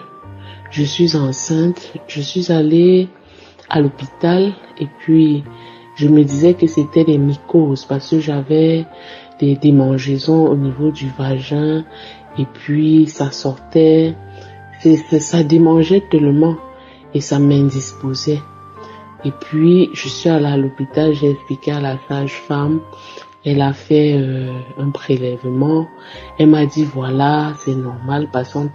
[SPEAKER 9] je suis enceinte, je suis allée à l'hôpital et puis je me disais que c'était des mycoses parce que j'avais des démangeaisons au niveau du vagin et puis ça sortait, ça démangeait tellement et ça m'indisposait. Et puis je suis allée à l'hôpital, j'ai expliqué à la sage-femme. Elle a fait un prélèvement. Elle m'a dit voilà, c'est normal parce qu'on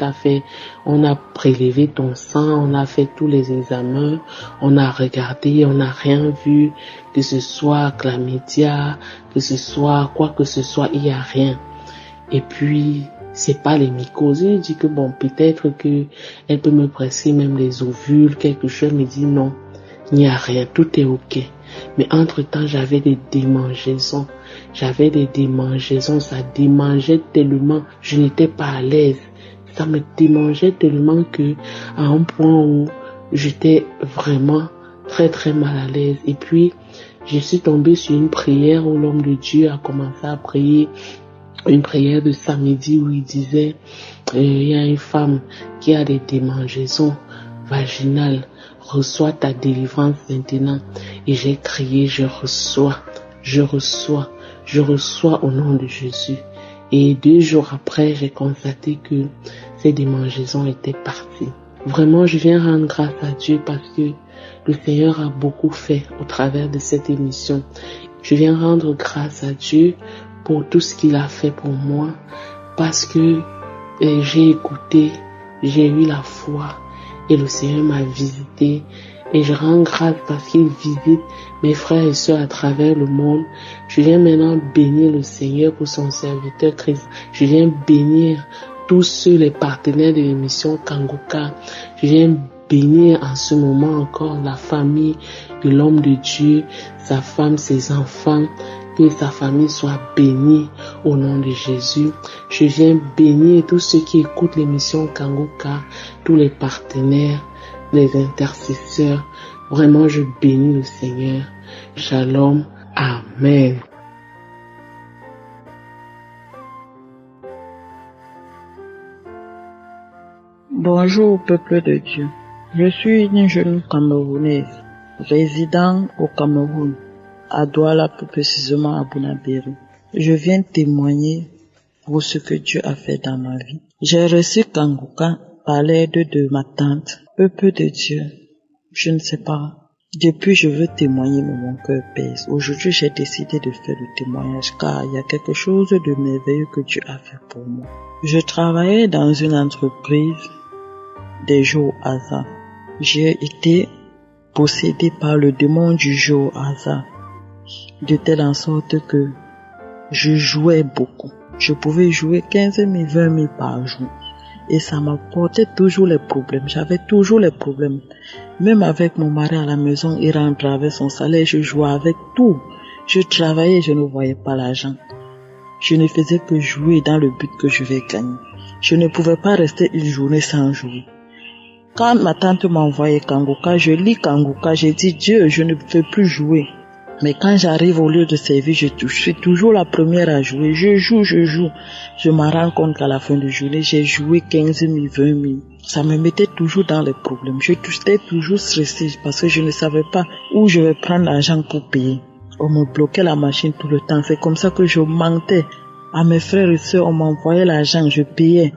[SPEAKER 9] on a prélevé ton sang, on a fait tous les examens, on a regardé, on n'a rien vu, que ce soit chlamydia, que ce soit quoi que ce soit, il y a rien. Et puis c'est pas les mycoses. Je dis que bon, peut-être que elle peut me presser même les ovules, quelque chose. Elle me dit non, il n'y a rien, tout est ok. Mais entre-temps, j'avais des démangeaisons. Ça démangeait tellement, je n'étais pas à l'aise. Ça me démangeait tellement que, à un point où j'étais vraiment très très mal à l'aise. Et puis, je suis tombée sur une prière où l'homme de Dieu a commencé à prier. Une prière de samedi où il disait, il y a une femme qui a des démangeaisons vaginales. Reçois ta délivrance maintenant. Et j'ai crié, je reçois au nom de Jésus. Et 2 jours après, j'ai constaté que ces démangeaisons étaient parties. Vraiment, je viens rendre grâce à Dieu parce que le Seigneur a beaucoup fait au travers de cette émission. Je viens rendre grâce à Dieu pour tout ce qu'il a fait pour moi parce que j'ai écouté, j'ai eu la foi et le Seigneur m'a visité. Et je rends grâce parce qu'il visite mes frères et sœurs à travers le monde. Je viens maintenant bénir le Seigneur pour son serviteur Christ. Je viens bénir tous ceux, les partenaires de l'émission Kanguka. Je viens bénir en ce moment encore la famille de l'homme de Dieu, sa femme, ses enfants. Que sa famille soit bénie au nom de Jésus. Je viens bénir tous ceux qui écoutent l'émission Kanguka, tous les partenaires, les intercesseurs. Vraiment, je bénis le Seigneur. Shalom. Amen.
[SPEAKER 10] Bonjour, peuple de Dieu. Je suis une jeune Camerounaise, résidant au Cameroun, à Douala, plus précisément à Bounabéry. Je viens témoigner pour ce que Dieu a fait dans ma vie. J'ai reçu Kanguka par l'aide de ma tante. Peuple de Dieu, je ne sais pas. Depuis, je veux témoigner, mais mon cœur pèse. Aujourd'hui, j'ai décidé de faire le témoignage car il y a quelque chose de merveilleux que Dieu a fait pour moi. Je travaillais dans une entreprise des jeux au hasard. J'ai été possédé par le démon du jeu au hasard, de telle en sorte que je jouais beaucoup. Je pouvais jouer 15 000, 20 000 par jour. Et ça m'apportait toujours les problèmes. J'avais toujours les problèmes. Même avec mon mari à la maison, il rentrait avec son salaire, je jouais avec tout. Je travaillais, je ne voyais pas l'argent. Je ne faisais que jouer dans le but que je vais gagner. Je ne pouvais pas rester une journée sans jouer. Quand ma tante m'a envoyé Kanguka, je lis Kanguka, j'ai dit Dieu, je ne peux plus jouer. Mais quand j'arrive au lieu de servir, je suis toujours la première à jouer. Je joue. Je me rends compte qu'à la fin de journée, j'ai joué 15 000, 20 000. Ça me mettait toujours dans les problèmes. J'étais toujours stressée parce que je ne savais pas où je vais prendre l'argent pour payer. On me bloquait la machine tout le temps. C'est comme ça que je mentais. À mes frères et sœurs, on m'envoyait l'argent, je payais.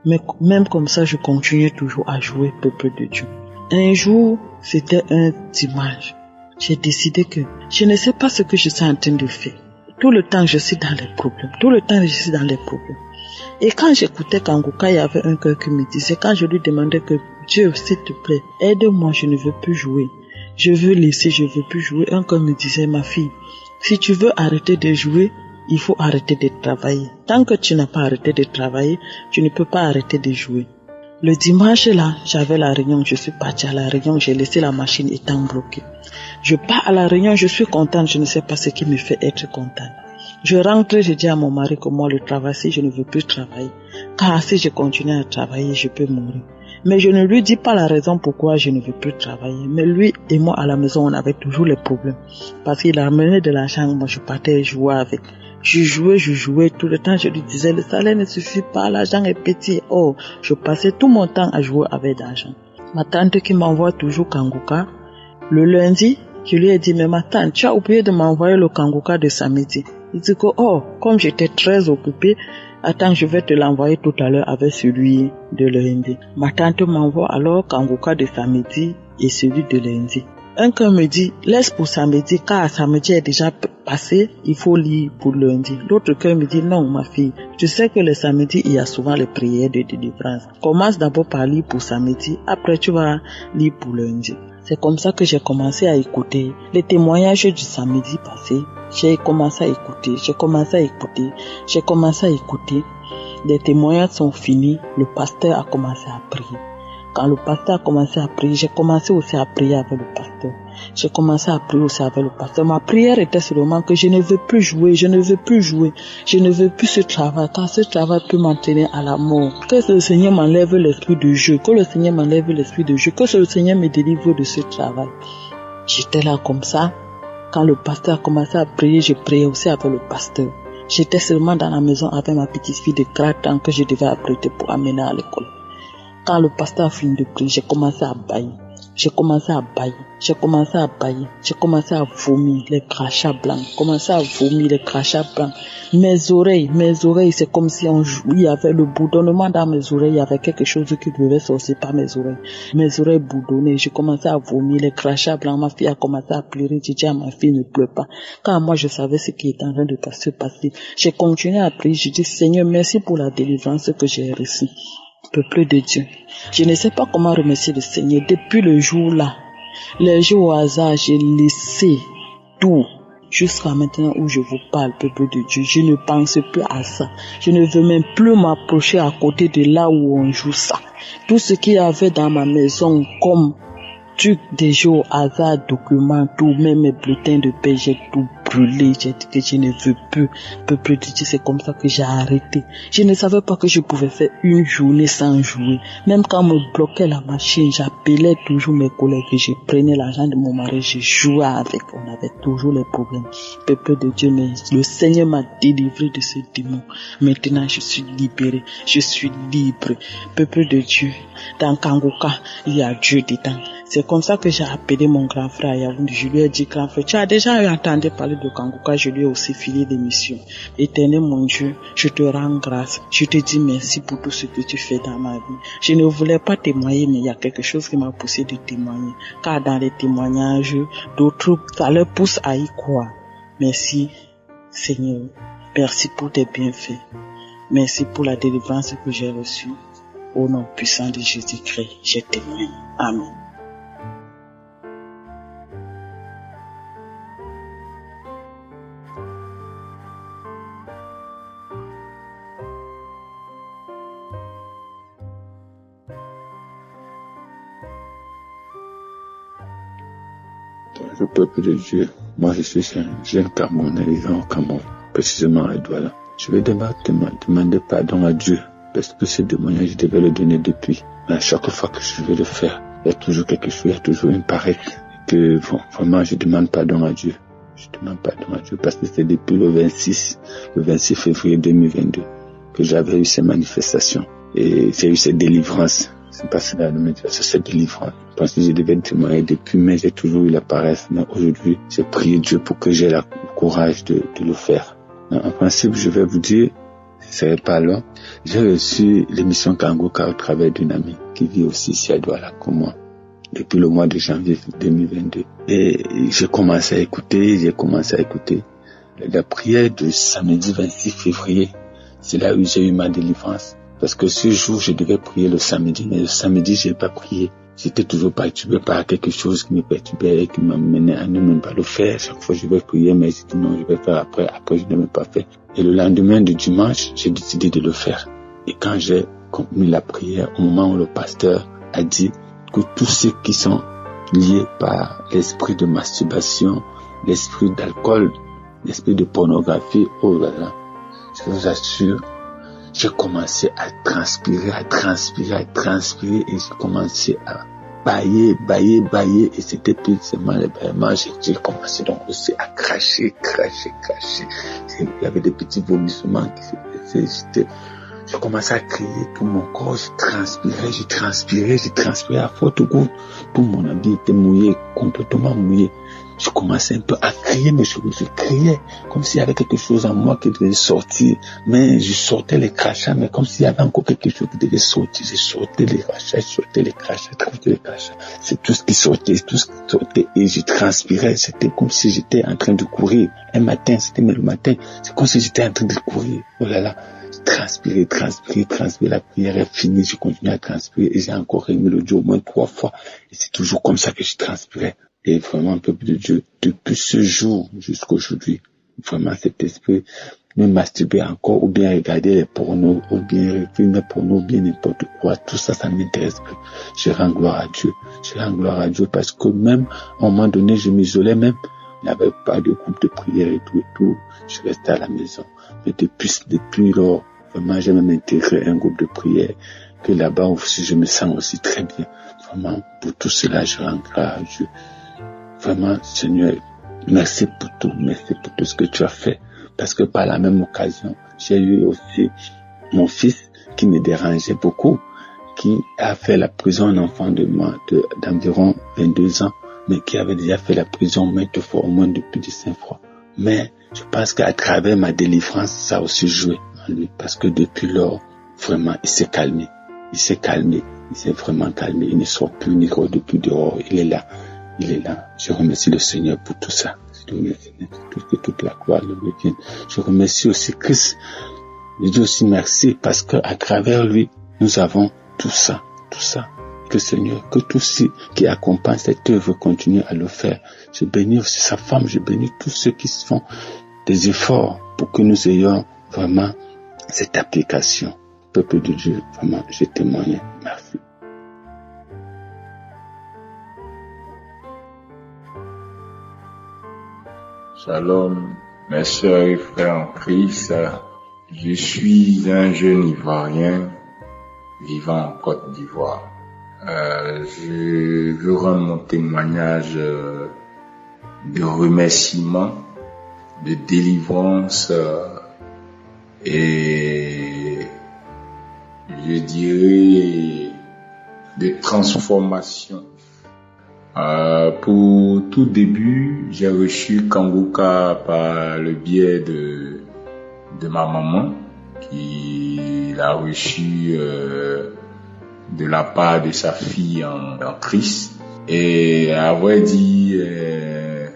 [SPEAKER 10] Mais même comme ça, je continuais toujours à jouer, peuple de Dieu. Un jour, c'était un dimanche. J'ai décidé que je ne sais pas ce que je suis en train de faire. Tout le temps, je suis dans les problèmes. Et quand j'écoutais Kanguka, il y avait un cœur qui me disait, quand je lui demandais que Dieu, s'il te plaît, aide-moi, je ne veux plus jouer. Je veux laisser, je ne veux plus jouer. Un cœur me disait, ma fille, si tu veux arrêter de jouer, il faut arrêter de travailler. Tant que tu n'as pas arrêté de travailler, tu ne peux pas arrêter de jouer. Le dimanche là, j'avais la réunion, je suis partie à la réunion, j'ai laissé la machine étant bloquée. Je pars à la réunion, je suis contente, je ne sais pas ce qui me fait être contente. Je rentre, je dis à mon mari que moi le travail, si je ne veux plus travailler, car si je continue à travailler, je peux mourir. Mais je ne lui dis pas la raison pourquoi je ne veux plus travailler. Mais lui et moi à la maison, on avait toujours les problèmes. Parce qu'il a amené de l'argent, moi je partais jouer avec. Je jouais tout le temps, je lui disais le salaire ne suffit pas, l'argent est petit. Oh, je passais tout mon temps à jouer avec l'argent. Ma tante qui m'envoie toujours Kanguka, le lundi, je lui ai dit, mais ma tante, tu as oublié de m'envoyer le Kanguka de samedi. Il dit que, oh, comme j'étais très occupée, attends, je vais te l'envoyer tout à l'heure avec celui de lundi. Ma tante m'envoie alors Kanguka de samedi et celui de lundi. Un cœur me dit, laisse pour samedi, car samedi est déjà passé, il faut lire pour lundi. L'autre cœur me dit, non ma fille, tu sais que le samedi, il y a souvent les prières de délivrance. Commence d'abord par lire pour samedi, après tu vas lire pour lundi. C'est comme ça que j'ai commencé à écouter les témoignages du samedi passé. J'ai commencé à écouter. Les témoignages sont finis, le pasteur a commencé à prier. Quand le pasteur a commencé à prier, j'ai commencé aussi à prier avec le pasteur. Ma prière était seulement que je ne veux plus jouer, je ne veux plus ce travail, car ce travail peut m'entraîner à la mort. Que le Seigneur m'enlève l'esprit de jeu, que le Seigneur me délivre de ce travail. J'étais là comme ça. Quand le pasteur a commencé à prier, je priais aussi avec le pasteur. J'étais seulement dans la maison avec ma petite fille de 4 ans que je devais apprêter pour amener à l'école. Quand le pasteur a fini de prier, j'ai commencé à bailler. J'ai commencé à vomir les crachats blancs. Mes oreilles, c'est comme si il y avait le bourdonnement dans mes oreilles. Il y avait quelque chose qui devait sortir par mes oreilles. Mes oreilles bourdonnaient. J'ai commencé à vomir les crachats blancs. Ma fille a commencé à pleurer. J'ai dit à ma fille, ne pleure pas. Car moi, je savais ce qui était en train de se passer. J'ai continué à prier. Je dis, Seigneur, merci pour la délivrance que j'ai reçue. Peuple de Dieu, je ne sais pas comment remercier le Seigneur. Depuis le jour là, les jours au hasard, j'ai laissé tout. Jusqu'à maintenant où je vous parle, peuple de Dieu, je ne pense plus à ça. Je ne veux même plus m'approcher à côté de là où on joue ça. Tout ce qu'il y avait dans ma maison comme trucs des jours au hasard, documents, tout, même mes bulletins de paie, j'ai tout brûlé. J'ai dit que je ne veux plus. Peuple de Dieu, c'est comme ça que j'ai arrêté. Je ne savais pas que je pouvais faire une journée sans jouer. Même quand on me bloquait la machine, j'appelais toujours mes collègues et je prenais l'argent de mon mari, je jouais avec. On avait toujours les problèmes. Peuple de Dieu, mais le Seigneur m'a délivré de ce démon. Maintenant, je suis libéré. Je suis libre. Peuple de Dieu, dans Kanguka, il y a Dieu dedans. C'est comme ça que j'ai appelé mon grand frère Yaoundé. Je lui ai dit, grand frère, tu as déjà entendu parler de Kanguka, je lui ai aussi filé l'émission. Éternel mon Dieu, je te rends grâce. Je te dis merci pour tout ce que tu fais dans ma vie. Je ne voulais pas témoigner, mais il y a quelque chose qui m'a poussé de témoigner. Car dans les témoignages, d'autres, ça leur pousse à y croire. Merci, Seigneur. Merci pour tes bienfaits. Merci pour la délivrance que j'ai reçue. Au nom puissant de Jésus-Christ, je témoigne. Amen.
[SPEAKER 11] Le peuple de Dieu, moi je suis un jeune Camerounais vivant au Cameroun, précisément à Douala. Je vais demander pardon à Dieu parce que ce témoignage, je devais le donner depuis. Mais à chaque fois que je veux le faire, il y a toujours quelque chose, il y a toujours une paresse que vraiment je demande pardon à Dieu. Je demande pardon à Dieu parce que c'est depuis le 26 février 2022 que j'avais eu ces manifestations et j'ai eu cette délivrance. C'est pas cela de me dire, c'est cette délivrance. Je pense que je devais témoigner depuis, mais j'ai toujours eu la paresse. Mais aujourd'hui, j'ai prié Dieu pour que j'ai le courage de le faire. En principe, je vais vous dire, ce serait pas long. J'ai reçu l'émission Kanguka au travers d'une amie qui vit aussi ici à Douala comme moi, depuis le mois de janvier 2022. Et j'ai commencé à écouter. La prière de samedi 26 février, c'est là où j'ai eu ma délivrance. Parce que ce jour, je devais prier le samedi, mais le samedi, j'ai pas prié. J'étais toujours perturbé par quelque chose qui me perturbait et qui m'amenait à ne même pas le faire. Chaque fois, je vais prier, mais j'ai dit non, je vais faire après. Après, je ne l'ai même pas fait. Et le lendemain de dimanche, j'ai décidé de le faire. Et quand j'ai mis la prière, au moment où le pasteur a dit que tous ceux qui sont liés par l'esprit de masturbation, l'esprit d'alcool, l'esprit de pornographie, oh là là, je vous assure, j'ai commencé à transpirer et j'ai commencé à bailler et c'était plus seulement les bâillements. J'ai commencé donc aussi à cracher. Il y avait des petits vomissements qui se je commençais à crier tout mon corps, j'ai transpiré à forte goutte. Tout mon habit était mouillé, complètement mouillé. Je commençais un peu à crier, mais je criais comme s'il y avait quelque chose en moi qui devait sortir. Mais je sortais les crachats, mais comme s'il y avait encore quelque chose qui devait sortir. Je sortais les crachats. C'est tout ce qui sortait. Et je transpirais. C'était comme si j'étais en train de courir. Un matin, le matin. C'est comme si j'étais en train de courir. Oh là là. Transpirer. La prière est finie. Je continue à transpirer. Et j'ai encore remis le Dieu au moins 3 fois. Et c'est toujours comme ça que je transpirais. Et vraiment, peuple de Dieu, depuis ce jour jusqu'à aujourd'hui, vraiment cet esprit me masturber encore, ou bien regarder les pornos, ou bien les films pornos, ou bien n'importe quoi, tout ça, ça ne m'intéresse plus. Je rends gloire à Dieu parce que même, à un moment donné, je m'isolais même. Il n'y avait pas de groupe de prière et tout. Je restais à la maison. Mais depuis lors, vraiment, j'ai même intégré un groupe de prière, que là-bas aussi, je me sens aussi très bien. Vraiment, pour tout cela, je rends gloire à Dieu. Vraiment, Seigneur, merci pour tout ce que tu as fait. Parce que par la même occasion, j'ai eu aussi mon fils qui me dérangeait beaucoup, qui a fait la prison, un enfant d'environ 22 ans, mais qui avait déjà fait la prison maintes fois, au moins depuis 5 fois. Mais je pense qu'à travers ma délivrance, ça a aussi joué en lui. Parce que depuis lors, vraiment, il s'est calmé. Il s'est vraiment calmé. Il ne sort plus ni depuis dehors. Il est là. Je remercie le Seigneur pour tout ça. Que toute la gloire le revienne. Je remercie aussi Christ. Je dis aussi merci parce que à travers lui, nous avons tout ça. Que Seigneur, que tous ceux qui accompagnent cette œuvre continuent à le faire. Je bénis aussi sa femme, je bénis tous ceux qui font des efforts pour que nous ayons vraiment cette application. Peuple de Dieu, vraiment, je témoigne. Merci.
[SPEAKER 12] Shalom, mes sœurs et frères en Christ. Je suis un jeune Ivoirien vivant en Côte d'Ivoire. Je veux rendre mon témoignage de remerciement, de délivrance et je dirais de transformation. Pour tout début, j'ai reçu Kanguka par le biais de ma maman qui l'a reçu de la part de sa fille en Christ. Et à vrai dire,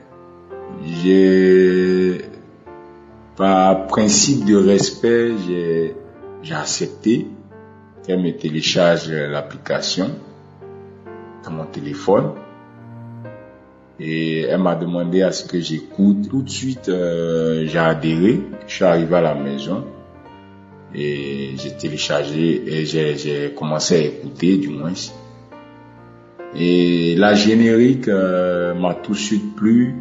[SPEAKER 12] par principe de respect, j'ai accepté qu'elle me télécharge l'application dans mon téléphone. Et elle m'a demandé à ce que j'écoute. Tout de suite, j'ai adhéré. Je suis arrivé à la maison et j'ai téléchargé et j'ai commencé à écouter du moins. Et la générique m'a tout de suite plu.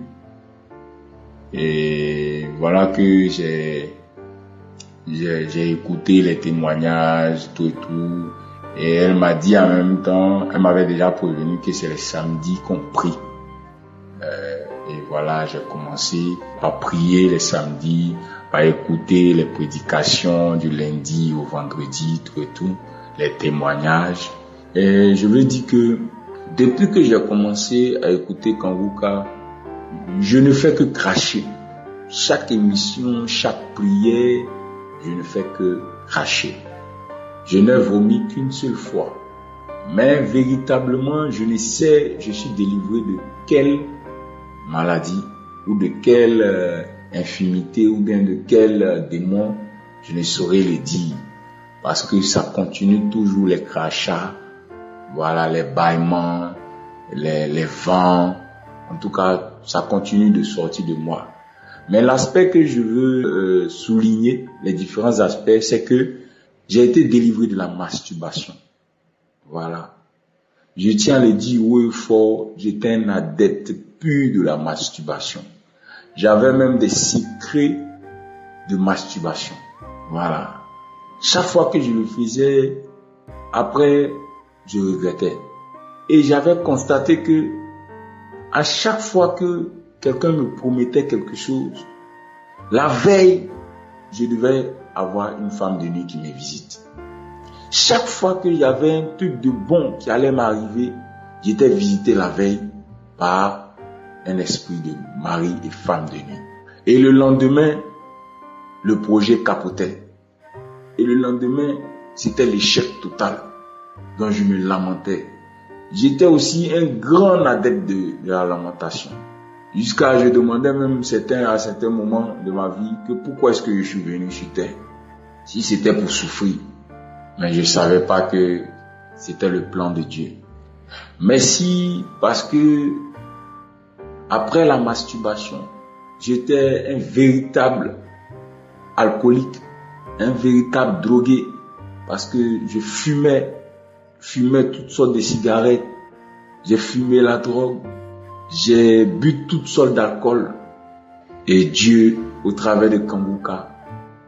[SPEAKER 12] Et voilà que j'ai J'ai écouté les témoignages, tout et tout. Et elle m'a dit en même temps, elle m'avait déjà prévenu que c'est les samedis qu'on prie. Et voilà, j'ai commencé à prier les samedis, à écouter les prédications du lundi au vendredi, tout et tout, les témoignages. Et je veux dire que depuis que j'ai commencé à écouter Kanguka, je ne fais que cracher. Chaque émission, chaque prière, je ne fais que cracher. Je n'ai vomi qu'une seule fois. Mais véritablement, je ne sais, je suis délivré de quelle maladie ou de quelle infimité ou bien de quel démon, je ne saurais le dire. Parce que ça continue toujours les crachats, voilà, les bâillements, les vents. En tout cas, ça continue de sortir de moi. Mais l'aspect que je veux souligner, les différents aspects, c'est que j'ai été délivré de la masturbation. Voilà. Je tiens à le dire haut et fort, j'étais un adepte pur de la masturbation. J'avais même des secrets de masturbation. Voilà. Chaque fois que je le faisais, après, je regrettais. Et j'avais constaté que à chaque fois que quelqu'un me promettait quelque chose, la veille, je devais avoir une femme de nuit qui me visite. Chaque fois qu'il y avait un truc de bon qui allait m'arriver, j'étais visité la veille par un esprit de mari et femme de nuit. Et le lendemain, le projet capotait. Et le lendemain, c'était l'échec total dont je me lamentais. J'étais aussi un grand adepte de la lamentation. Jusqu'à je demandais même à certains moments de ma vie que pourquoi est-ce que je suis venu sur terre, si c'était pour souffrir. Mais je savais pas que c'était le plan de Dieu. Mais si, parce que après la masturbation, j'étais un véritable alcoolique, un véritable drogué, parce que je fumais toutes sortes de cigarettes, j'ai fumé la drogue, j'ai bu toutes sortes d'alcool. Et Dieu, au travers de Kanguka,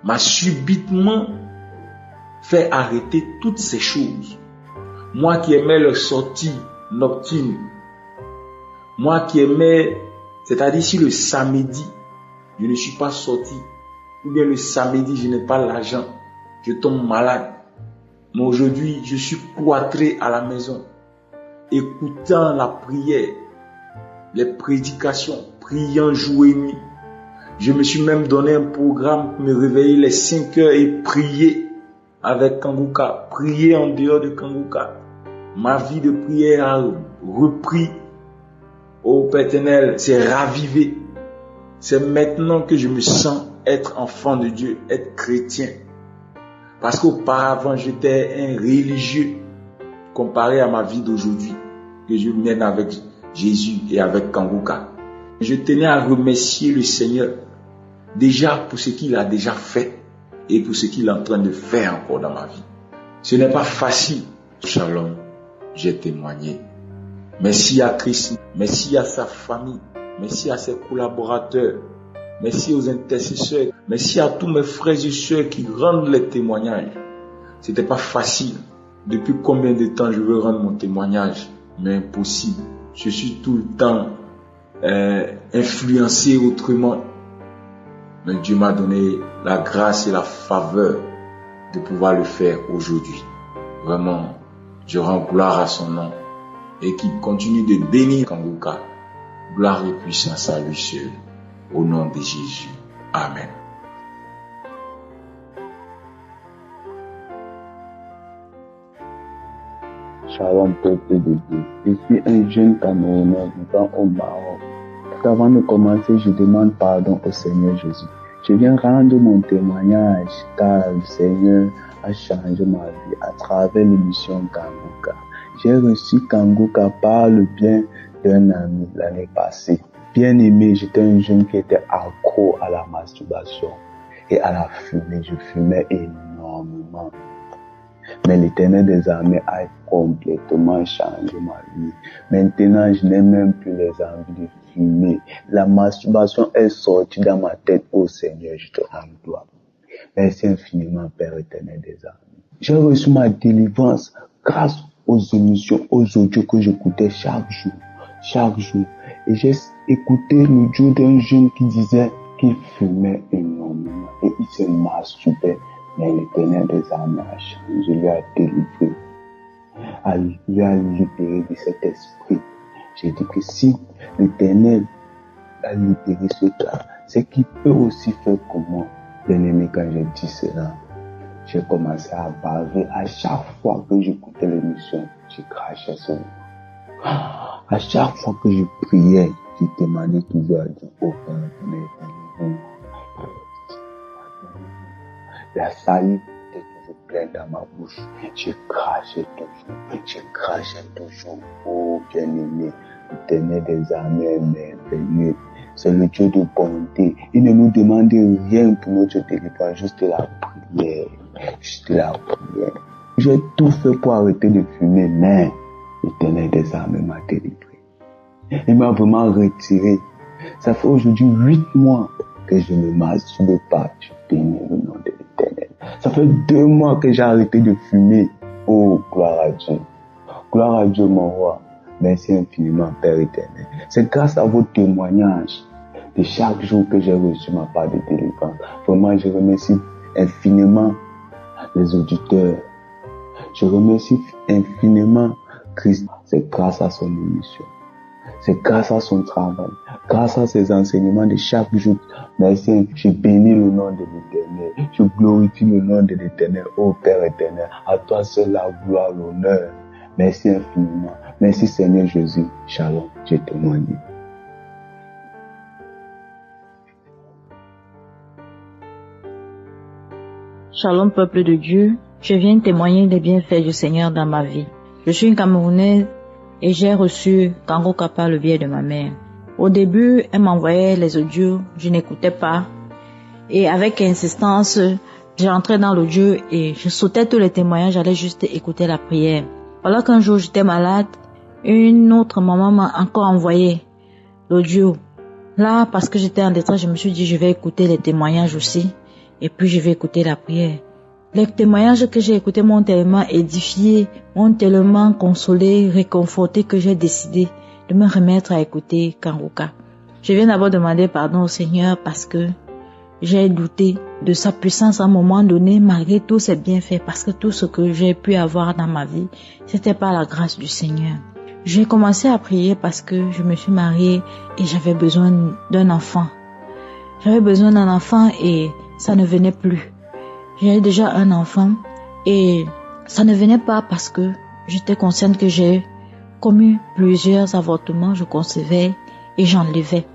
[SPEAKER 12] m'a subitement fait arrêter toutes ces choses. Moi qui aimais les sorties nocturnes, moi qui aimais, c'est-à-dire si le samedi, je ne suis pas sorti, ou bien le samedi, je n'ai pas l'argent, je tombe malade. Mais aujourd'hui, je suis cloîtré à la maison, écoutant la prière, les prédications, priant jour et nuit. Je me suis même donné un programme pour me réveiller les 5 heures et prier avec Kanguka, prier en dehors de Kanguka. Ma vie de prière a repris. Ô Père éternel, c'est ravivé. C'est maintenant que je me sens être enfant de Dieu, être chrétien. Parce qu'auparavant, j'étais un religieux comparé à ma vie d'aujourd'hui, que je mène avec Jésus et avec Kanguka. Je tenais à remercier le Seigneur, déjà pour ce qu'il a déjà fait et pour ce qu'il est en train de faire encore dans ma vie. Ce n'est pas facile. Shalom, j'ai témoigné. Merci à Christ, merci à sa famille, merci à ses collaborateurs, merci aux intercesseurs, merci à tous mes frères et sœurs qui rendent les témoignages. C'était pas facile. Depuis combien de temps je veux rendre mon témoignage? Mais impossible. Je suis tout le temps influencé autrement. Mais Dieu m'a donné la grâce et la faveur de pouvoir le faire aujourd'hui. Vraiment, je rends gloire à son nom et qu'il continue de bénir Kanguka. Gloire et puissance à lui seul. Au nom de Jésus. Amen.
[SPEAKER 11] Shalom, peuple de Dieu. Je suis un jeune Camerounais vivant au Maroc. Tout avant de commencer, je demande pardon au Seigneur Jésus. Je viens rendre mon témoignage car le Seigneur a changé ma vie à travers l'émission Kanguka. J'ai reçu Kanguka par le bien d'un ami l'année passée. Bien aimé, j'étais un jeune qui était accro à la masturbation et à la fumée. Je fumais énormément. Mais l'Éternel des armées a complètement changé ma vie. Maintenant, je n'ai même plus les envies de fumer. La masturbation est sortie dans ma tête. Oh Seigneur, je te rends gloire. Merci infiniment, Père éternel des armées. J'ai reçu ma délivrance grâce aux émissions, aux audios que j'écoutais chaque jour. Et j'ai écouté l'audio d'un jeune qui disait qu'il fumait énormément et il se masturbait. Mais l'Éternel des armées a changé, lui a délivré, lui a libéré de cet esprit. J'ai dit que si l'Éternel a libéré ce gars, c'est qu'il peut aussi faire pour moi. Bien-aimé, quand j'ai dit cela, j'ai commencé à baver. À chaque fois que j'écoutais l'émission, je crachais sur moi. À chaque fois que je priais, je demandais toujours à Dieu, oh Père, la salive était toujours pleine dans ma bouche. Je crachais toujours. Oh bien-aimé, l'Éternel des armées est merveilleux. C'est le Dieu de bonté. Il ne nous demande rien pour notre délivrance, juste la prière. J'ai tout fait pour arrêter de fumer, mais l'Éternel des armées m'a délivré. Il m'a vraiment retiré. Ça fait aujourd'hui 8 mois que je ne masturbe pas. Je bénis le nom de l'Éternel. Ça fait 2 mois que j'ai arrêté de fumer. Oh, gloire à Dieu. Gloire à Dieu, mon roi. Merci infiniment, Père éternel. C'est grâce à vos témoignages de chaque jour que j'ai reçu ma part de délivrance. Vraiment, je remercie infiniment les auditeurs. Je remercie infiniment Christ. C'est grâce à son émission. C'est grâce à son travail, grâce à ses enseignements de chaque jour. Merci, je bénis le nom de l'Éternel. Je glorifie le nom de l'Éternel. Oh Père éternel, à toi seul la gloire, l'honneur. Merci infiniment. Merci Seigneur Jésus. Shalom, je témoigne.
[SPEAKER 13] Shalom peuple de Dieu. Je viens témoigner des bienfaits du Seigneur dans ma vie. Je suis une Camerounaise et j'ai reçu Kangoka par le biais de ma mère. Au début, elle m'envoyait les audios, je n'écoutais pas. Et avec insistance, j'entrais dans l'audio et je sautais tous les témoignages, j'allais juste écouter la prière. Voilà qu'un jour j'étais malade, une autre maman m'a encore envoyé l'audio. Là, parce que j'étais en détresse, je me suis dit je vais écouter les témoignages aussi et puis je vais écouter la prière. Les témoignages que j'ai écoutés m'ont tellement édifié, m'ont tellement consolé, réconforté que j'ai décidé de me remettre à écouter Kangoka. Je viens d'abord demander pardon au Seigneur parce que j'ai douté de sa puissance à un moment donné malgré tous ses bienfaits, parce que tout ce que j'ai pu avoir dans ma vie, c'était par la grâce du Seigneur. J'ai commencé à prier parce que je me suis mariée et j'avais besoin d'un enfant. J'avais besoin d'un enfant et ça ne venait plus. J'avais déjà un enfant et ça ne venait pas parce que j'étais consciente que j'ai commis plusieurs avortements, je concevais et j'enlevais.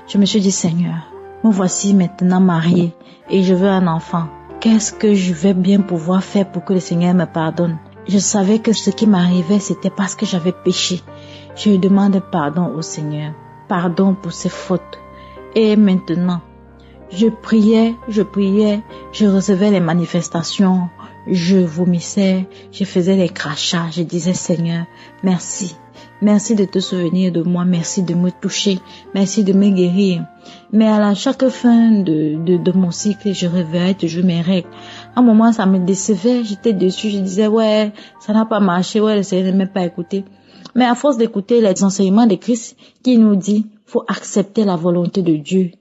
[SPEAKER 13] Je me suis dit, Seigneur, me voici maintenant mariée et je veux un enfant. Qu'est-ce que je vais bien pouvoir faire pour que le Seigneur me pardonne? Je savais que ce qui m'arrivait, c'était parce que j'avais péché. Je lui demande pardon au Seigneur, pardon pour ses fautes. Et maintenant, je priais, je recevais les manifestations, je vomissais, je faisais les crachats, je disais Seigneur, merci. Merci de te souvenir de moi, merci de me toucher, merci de me guérir. Mais à chaque fin de mon cycle, je reverrais toujours mes règles. À un moment, ça me décevait, j'étais déçue, je disais ouais, ça n'a pas marché, ouais, le Seigneur ne m'a pas écouté. Mais à force d'écouter les enseignements de Christ qui nous dit, faut accepter la volonté de Dieu,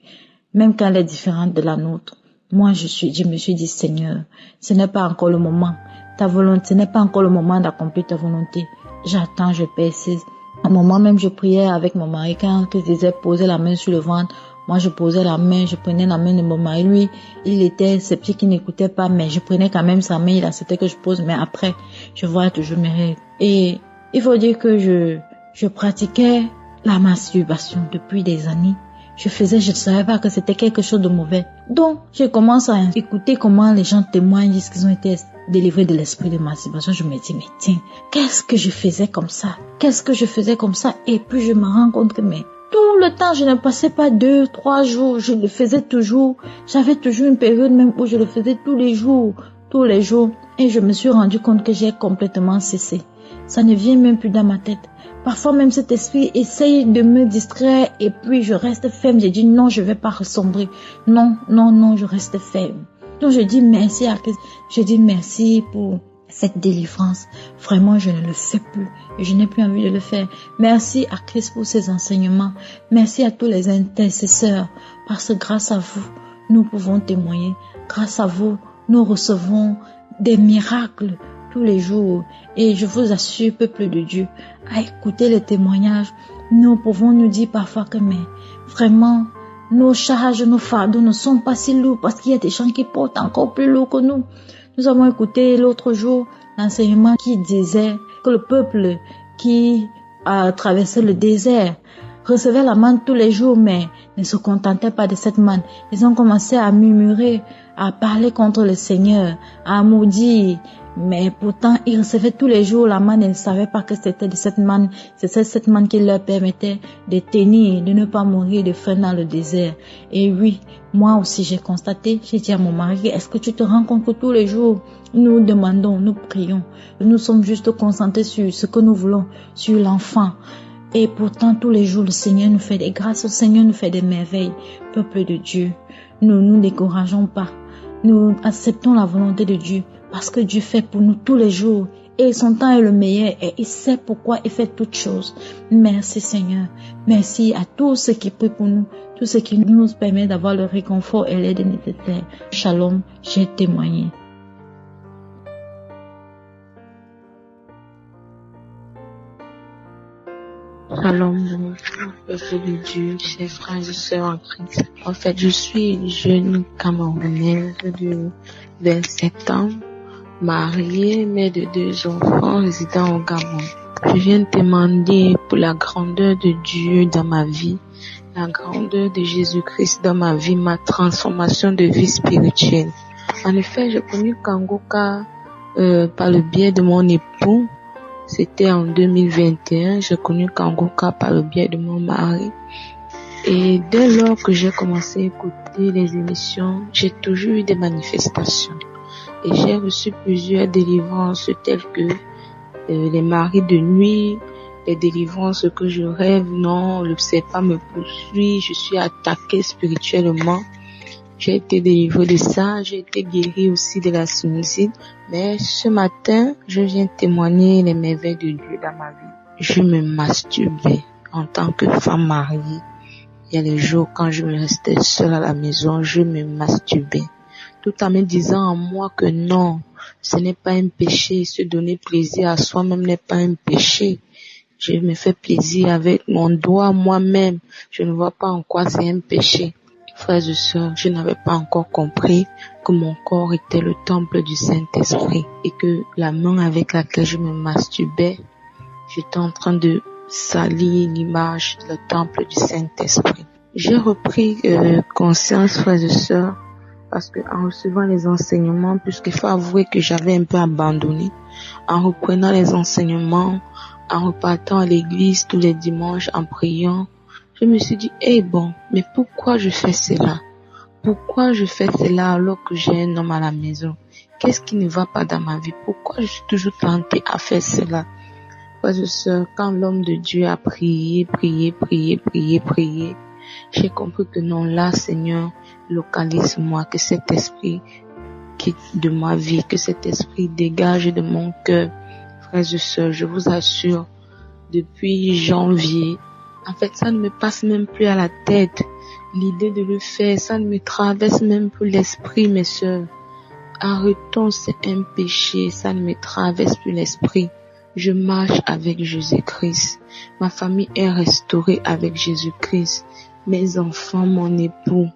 [SPEAKER 13] même quand elle est différente de la nôtre. Moi, je me suis dit, Seigneur, ce n'est pas encore le moment. Ta volonté, ce n'est pas encore le moment d'accomplir ta volonté. J'attends, je persiste. À un moment même, je priais avec mon mari quand il disait poser la main sur le ventre. Moi, je posais la main, je prenais la main de mon mari. Lui, il était sceptique, il n'écoutait pas, mais je prenais quand même sa main, il acceptait que je pose. Mais après, je voyais toujours mes règles. Et il faut dire que je pratiquais la masturbation depuis des années. Je ne savais pas que c'était quelque chose de mauvais. Donc, je commence à écouter comment les gens témoignent, disent qu'ils ont été délivrés de l'esprit de masturbation. Je me dis, mais tiens, qu'est-ce que je faisais comme ça? Et puis, je me rends compte que, tout le temps, je ne passais pas 2, 3 jours. Je le faisais toujours. J'avais toujours une période même où je le faisais tous les jours. Et je me suis rendu compte que j'ai complètement cessé. Ça ne vient même plus dans ma tête. Parfois même cet esprit essaye de me distraire et puis je reste ferme. J'ai dit non, je vais pas ressombrer. Non, je reste ferme. Donc je dis merci à Christ. Je dis merci pour cette délivrance. Vraiment, je ne le fais plus. Et je n'ai plus envie de le faire. Merci à Christ pour ses enseignements. Merci à tous les intercesseurs. Parce que grâce à vous, nous pouvons témoigner. Grâce à vous, nous recevons des miracles tous les jours. Et je vous assure, peuple de Dieu, à écouter les témoignages, nous pouvons nous dire parfois que mais vraiment, nos charges, nos fardeaux ne sont pas si lourds parce qu'il y a des gens qui portent encore plus lourd que nous. Nous avons écouté l'autre jour l'enseignement qui disait que le peuple qui a traversé le désert recevait la manne tous les jours, mais ne se contentait pas de cette manne. Ils ont commencé à murmurer, à parler contre le Seigneur, à maudire. Mais pourtant, ils recevaient tous les jours la manne et ne savaient pas que c'était de cette manne. C'était cette manne qui leur permettait de tenir, de ne pas mourir de faim dans le désert. Et oui, moi aussi j'ai constaté, j'ai dit à mon mari, est-ce que tu te rends compte que tous les jours, nous demandons, nous prions, nous sommes juste concentrés sur ce que nous voulons, sur l'enfant. Et pourtant, tous les jours, le Seigneur nous fait des grâces, le Seigneur nous fait des merveilles. Peuple de Dieu, nous ne nous décourageons pas. Nous acceptons la volonté de Dieu parce que Dieu fait pour nous tous les jours. Et son temps est le meilleur et il sait pourquoi il fait toutes choses. Merci Seigneur. Merci à tous ceux qui prient pour nous, tous ceux qui nous permettent d'avoir le réconfort et l'aide nécessaire. Shalom, j'ai témoigné.
[SPEAKER 9] Shalom, bonjour, peuple de Dieu, chers frères et sœurs en Christ. En fait, je suis une jeune Camerounaise de 27 ans, mariée, mère de 2 enfants, résidant au Gabon. Je viens témoigner pour la grandeur de Dieu dans ma vie, la grandeur de Jésus-Christ dans ma vie, ma transformation de vie spirituelle. En effet, j'ai connu Kangoka par le biais de mon époux. C'était en 2021, j'ai connu Kangoka par le biais de mon mari. Et dès lors que j'ai commencé à écouter les émissions, j'ai toujours eu des manifestations. Et j'ai reçu plusieurs délivrances telles que les maris de nuit, les délivrances que je rêve, non, le serpent me poursuit, je suis attaquée spirituellement. J'ai été délivrée de ça, j'ai été guérie aussi de la sinusite. Mais ce matin, je viens témoigner les merveilles de Dieu dans ma vie. Je me masturbais en tant que femme mariée. Il y a les jours quand je me restais seule à la maison, je me masturbais. Tout en me disant en moi que non, ce n'est pas un péché. Se donner plaisir à soi-même n'est pas un péché. Je me fais plaisir avec mon doigt moi-même. Je ne vois pas en quoi c'est un péché. Frères et sœurs, je n'avais pas encore compris que mon corps était le temple du Saint-Esprit et que la main avec laquelle je me masturbais, j'étais en train de salir l'image du temple du Saint-Esprit. J'ai repris conscience, frères et sœurs, parce que en recevant les enseignements, puisqu'il faut avouer que j'avais un peu abandonné, en reprenant les enseignements, en repartant à l'église tous les dimanches, en priant, je me suis dit, mais pourquoi je fais cela? Pourquoi je fais cela alors que j'ai un homme à la maison? Qu'est-ce qui ne va pas dans ma vie? Pourquoi je suis toujours tentée à faire cela? Frères et sœurs, quand l'homme de Dieu a prié, j'ai compris que non, là, Seigneur, localise-moi, que cet esprit quitte de ma vie, que cet esprit dégage de mon cœur. Frères et sœurs, je vous assure, depuis janvier, en fait, ça ne me passe même plus à la tête. L'idée de le faire, ça ne me traverse même plus l'esprit, mes sœurs. Arrêtons, c'est un péché, ça ne me traverse plus l'esprit. Je marche avec Jésus-Christ. Ma famille est restaurée avec Jésus-Christ. Mes enfants, mon époux.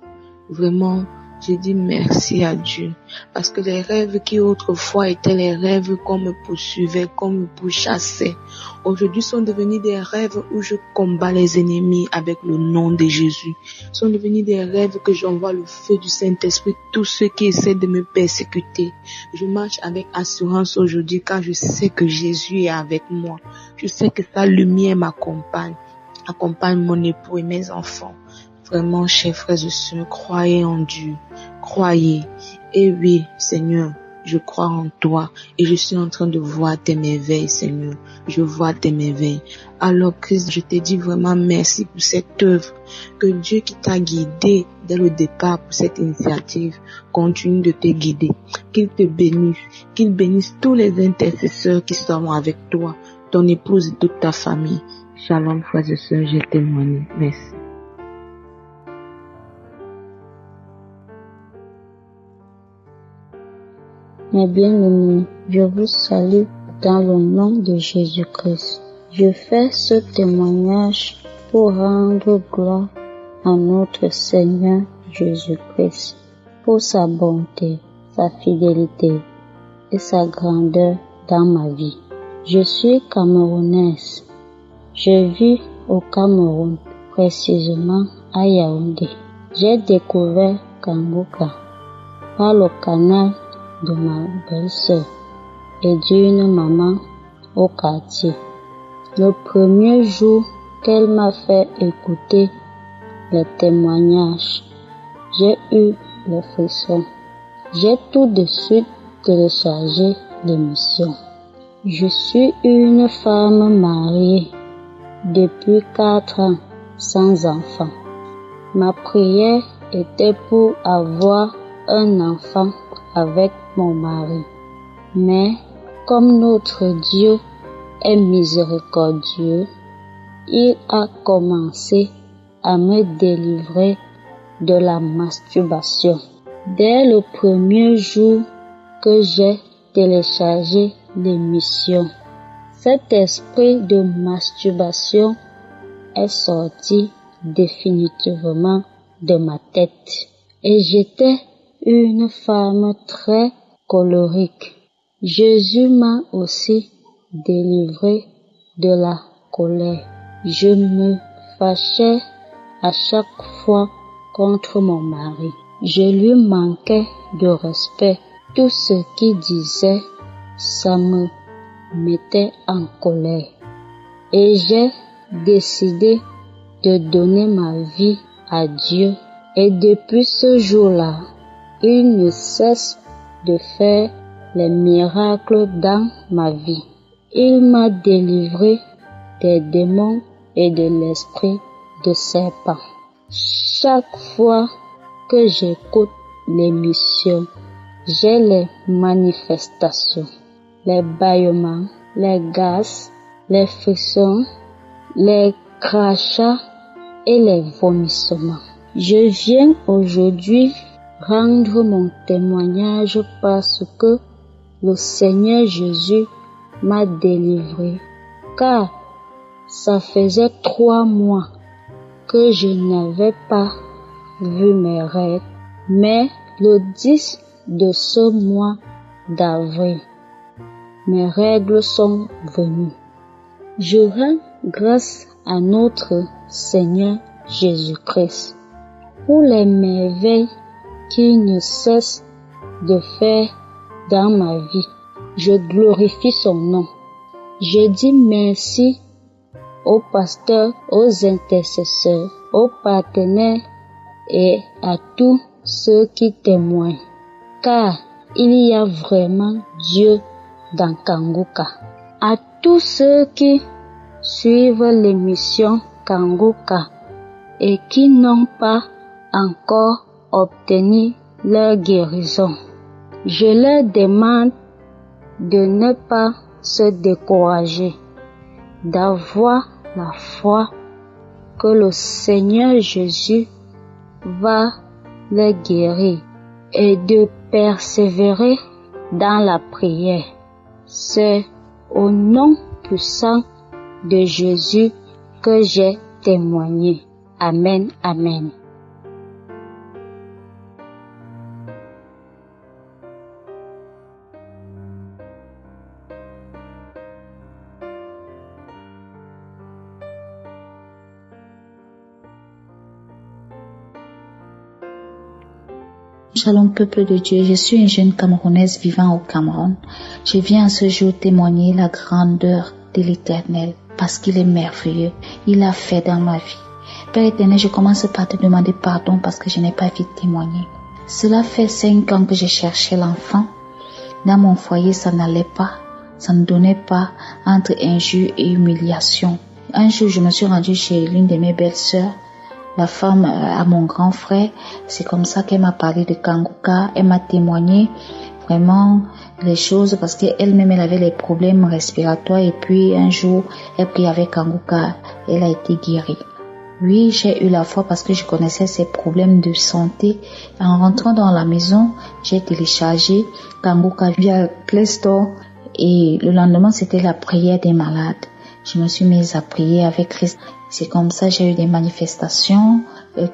[SPEAKER 9] Vraiment, j'ai dit merci à Dieu. Parce que les rêves qui autrefois étaient les rêves qu'on me poursuivait, qu'on me pourchassait, aujourd'hui sont devenus des rêves où je combats les ennemis avec le nom de Jésus. Sont devenus des rêves que j'envoie le feu du Saint-Esprit, tous ceux qui essaient de me persécuter. Je marche avec assurance aujourd'hui car je sais que Jésus est avec moi. Je sais que sa lumière m'accompagne mon époux et mes enfants. Vraiment, chers frères et sœurs, croyez en Dieu. Croyez. Et oui, Seigneur, je crois en toi et je suis en train de voir tes merveilles, Seigneur. Je vois tes merveilles. Alors, Christ, je te dis vraiment merci pour cette œuvre. Que Dieu qui t'a guidé dès le départ pour cette initiative continue de te guider. Qu'il te bénisse. Qu'il bénisse tous les intercesseurs qui seront avec toi, ton épouse et toute ta famille. Shalom, frères et sœurs, j'ai témoigné. Merci.
[SPEAKER 14] Mes bien-aimés, je vous salue dans le nom de Jésus-Christ. Je fais ce témoignage pour rendre gloire à notre Seigneur Jésus-Christ pour sa bonté, sa fidélité et sa grandeur dans ma vie. Je suis camerounaise. Je vis au Cameroun, précisément à Yaoundé. J'ai découvert Kanguka par le canal de ma belle-sœur et d'une maman au quartier. Le premier jour qu'elle m'a fait écouter les témoignages, j'ai eu les frissons. J'ai tout de suite téléchargé l'émission. Je suis une femme mariée depuis 4 ans sans enfant. Ma prière était pour avoir un enfant avec mon mari. Mais comme notre Dieu est miséricordieux, il a commencé à me délivrer de la masturbation. Dès le premier jour que j'ai téléchargé l'émission, cet esprit de masturbation est sorti définitivement de ma tête. Et j'étais une femme très colérique. Jésus m'a aussi délivré de la colère. Je me fâchais à chaque fois contre mon mari. Je lui manquais de respect. Tout ce qu'il disait, ça me mettait en colère. Et j'ai décidé de donner ma vie à Dieu. Et depuis ce jour-là, il ne cesse de faire les miracles dans ma vie. Il m'a délivré des démons et de l'esprit de serpent. Chaque fois que j'écoute l'émission, j'ai les manifestations, les bâillements, les gaz, les frissons, les crachats et les vomissements. Je viens aujourd'hui rendre mon témoignage parce que le Seigneur Jésus m'a délivré, car ça faisait 3 mois que je n'avais pas vu mes règles, mais le 10 de ce mois d'avril, mes règles sont venues. Je rends grâce à notre Seigneur Jésus-Christ pour les merveilles qu'il ne cesse de faire dans ma vie. Je glorifie son nom. Je dis merci aux pasteurs, aux intercesseurs, aux partenaires et à tous ceux qui témoignent, car il y a vraiment Dieu dans Kanguka. À tous ceux qui suivent l'émission Kanguka et qui n'ont pas encore obtenu leur guérison, je leur demande de ne pas se décourager, d'avoir la foi que le Seigneur Jésus va les guérir et de persévérer dans la prière. C'est au nom puissant de Jésus que j'ai témoigné. Amen, amen.
[SPEAKER 15] Shalom peuple de Dieu, je suis une jeune Camerounaise vivant au Cameroun. Je viens à ce jour témoigner la grandeur de l'Éternel parce qu'il est merveilleux. Il a fait dans ma vie. Père éternel, je commence par te demander pardon parce que je n'ai pas vite témoigné. Cela fait 5 ans que je cherchais l'enfant Dans mon foyer, ça n'allait pas. Ça ne donnait pas entre injure et humiliation. Un jour, je me suis rendue chez l'une de mes belles-sœurs, la femme à mon grand frère. C'est comme ça qu'elle m'a parlé de Kanguka. Elle m'a témoigné vraiment les choses parce qu'elle-même, elle avait les problèmes respiratoires. Et puis, un jour, elle prit avec Kanguka. Elle a été guérie. Oui, j'ai eu la foi parce que je connaissais ses problèmes de santé. En rentrant dans la maison, j'ai téléchargé Kanguka via Play Store. Et le lendemain, c'était la prière des malades. Je me suis mise à prier avec Christ. C'est comme ça j'ai eu des manifestations.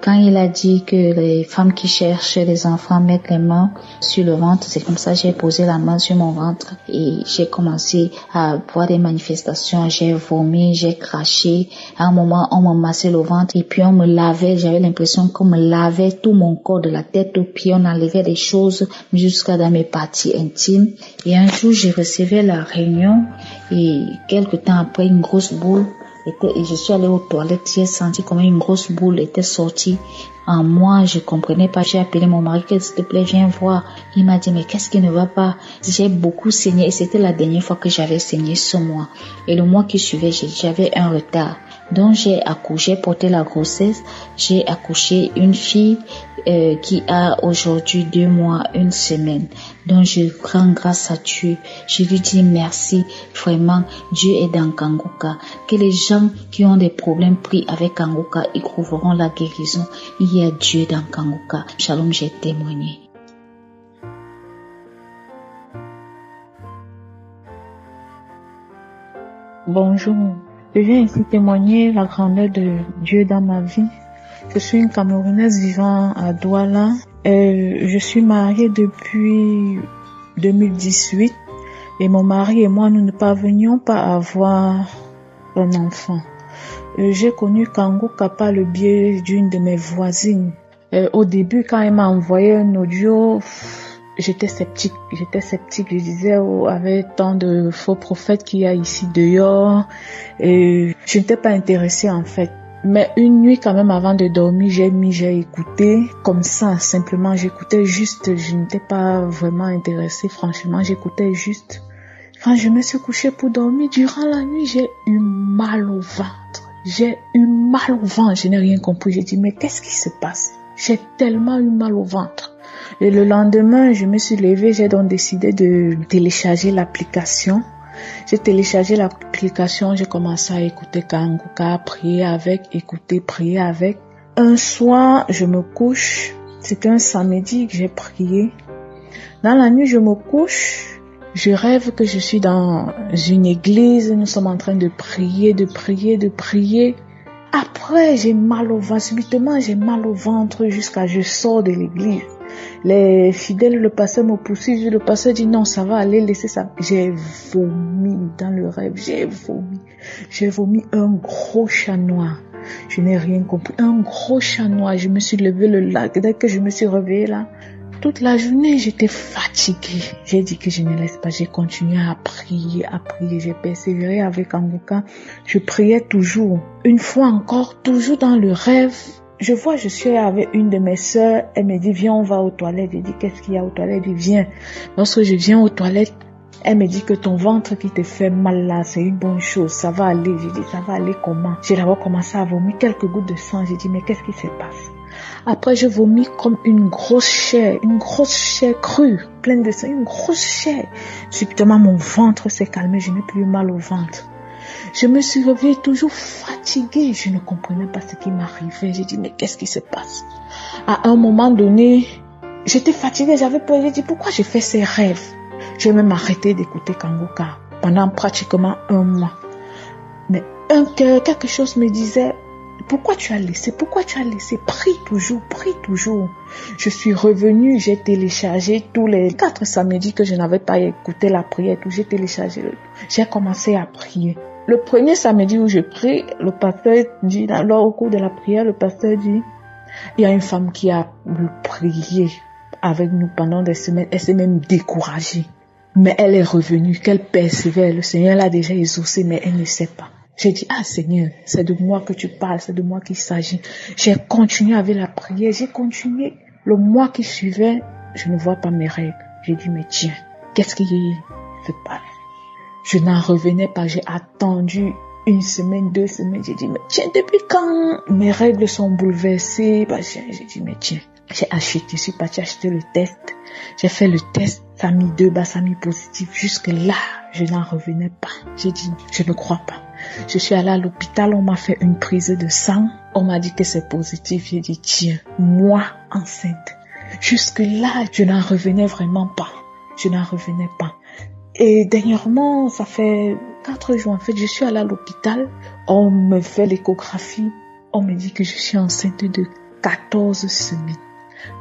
[SPEAKER 15] Quand il a dit que les femmes qui cherchent les enfants mettent les mains sur le ventre, c'est comme ça j'ai posé la main sur mon ventre et j'ai commencé à voir des manifestations. J'ai vomi, j'ai craché. À un moment, on m'a massé le ventre et puis on me lavait. J'avais l'impression qu'on me lavait tout mon corps de la tête aux pieds. On enlevait des choses jusqu'à dans mes parties intimes. Et un jour, j'ai recevé la réunion et quelque temps après, une grosse boule et je suis allée aux toilettes, j'ai senti comme une grosse boule était sortie en moi, je comprenais pas, j'ai appelé mon mari, s'il te plaît, viens voir. Il m'a dit, mais qu'est-ce qui ne va pas? J'ai beaucoup saigné et c'était la dernière fois que j'avais saigné ce mois. Et le mois qui suivait, j'avais un retard. Donc j'ai accouché, porté la grossesse, j'ai accouché une fille qui a aujourd'hui 2 mois, 1 semaine. Donc je rends grâce à Dieu. Je lui dis merci. Vraiment, Dieu est dans Kanguka. Que les gens qui ont des problèmes pris avec Kanguka, ils trouveront la guérison. Il y a Dieu dans Kanguka. Shalom, j'ai témoigné.
[SPEAKER 3] Bonjour. Je viens ici témoigner la grandeur de Dieu dans ma vie. Je suis une Camerounaise vivant à Douala. Je suis mariée depuis 2018 et mon mari et moi, nous ne parvenions pas à avoir un enfant. J'ai connu Kanguka par le biais d'une de mes voisines. Au début, quand elle m'a envoyé un audio, j'étais sceptique. Je disais, avec tant de faux prophètes qu'il y a ici dehors, et je n'étais pas intéressée en fait. Mais une nuit quand même avant de dormir, j'ai écouté comme ça, simplement j'écoutais juste, je n'étais pas vraiment intéressée, franchement, j'écoutais juste. Quand je me suis couchée pour dormir, durant la nuit, j'ai eu mal au ventre. Je n'ai rien compris. J'ai dit, mais qu'est-ce qui se passe? J'ai tellement eu mal au ventre. Et le lendemain, je me suis levée, j'ai donc décidé de télécharger l'application. J'ai téléchargé l'application, j'ai commencé à écouter Kanguka, prier avec. Un soir, je me couche. C'était un samedi que j'ai prié. Dans la nuit, je me couche. Je rêve que je suis dans une église. Nous sommes en train de prier. Après, j'ai mal au ventre. Subitement, j'ai mal au ventre jusqu'à je sors de l'église. Les fidèles, le pasteur me poursuit. Le pasteur dit non, ça va aller, laissez ça. J'ai vomi dans le rêve. J'ai vomi un gros chat noir. Je n'ai rien compris. Un gros chat noir. Je me suis levée le lac. Dès que je me suis réveillée là, toute la journée, j'étais fatiguée. J'ai dit que je ne laisse pas. J'ai continué à prier. J'ai persévéré avec Kanguka. Je priais toujours. Une fois encore, toujours dans le rêve. Je suis avec une de mes sœurs. Elle me dit, viens, on va aux toilettes. J'ai dit, qu'est-ce qu'il y a aux toilettes? Elle dit, viens. Lorsque je viens aux toilettes, elle me dit que ton ventre qui te fait mal là, c'est une bonne chose. Ça va aller. J'ai dit, ça va aller comment? J'ai d'abord commencé à vomir quelques gouttes de sang. J'ai dit, mais qu'est-ce qui se passe? Après, je vomis comme une grosse chair crue, pleine de sang, une grosse chair. Subitement, mon ventre s'est calmé, je n'ai plus mal au ventre. Je me suis réveillée toujours fatiguée, je ne comprenais pas ce qui m'arrivait. J'ai dit, mais qu'est-ce qui se passe? À un moment donné, j'étais fatiguée, j'avais peur, j'ai dit, pourquoi je fais ces rêves? J'ai même arrêté d'écouter Kanguka pendant pratiquement 1 mois. Mais quelque chose me disait, pourquoi tu as laissé? Prie toujours. Je suis revenue, j'ai téléchargé tous les 4 samedis que je n'avais pas écouté la prière. J'ai téléchargé, j'ai commencé à prier. Le premier samedi où je prie, le pasteur dit, alors au cours de la prière, le pasteur dit, il y a une femme qui a prié avec nous pendant des semaines. Elle s'est même découragée. Mais elle est revenue, qu'elle persévère. Le Seigneur l'a déjà exaucé, mais elle ne sait pas. J'ai dit, Seigneur, c'est de moi que tu parles, c'est de moi qu'il s'agit. J'ai continué avec la prière, j'ai continué. Le mois qui suivait, je ne vois pas mes règles. J'ai dit, mais tiens, qu'est-ce qui se passe? Je n'en revenais pas, j'ai attendu 1 semaine, 2 semaines, j'ai dit, mais tiens, depuis quand mes règles sont bouleversées? J'ai dit, mais tiens, je suis partie acheter le test, j'ai fait le test, ça a mis 2 bas, ça a mis positif, jusque là, je n'en revenais pas. J'ai dit, je ne crois pas. Je suis allée à l'hôpital, on m'a fait une prise de sang, on m'a dit que c'est positif, j'ai dit, tiens, moi, enceinte. Jusque là, je n'en revenais vraiment pas. Je n'en revenais pas. Et dernièrement, ça fait 4 jours, en fait, je suis allée à l'hôpital. On me fait l'échographie. On me dit que je suis enceinte de 14 semaines.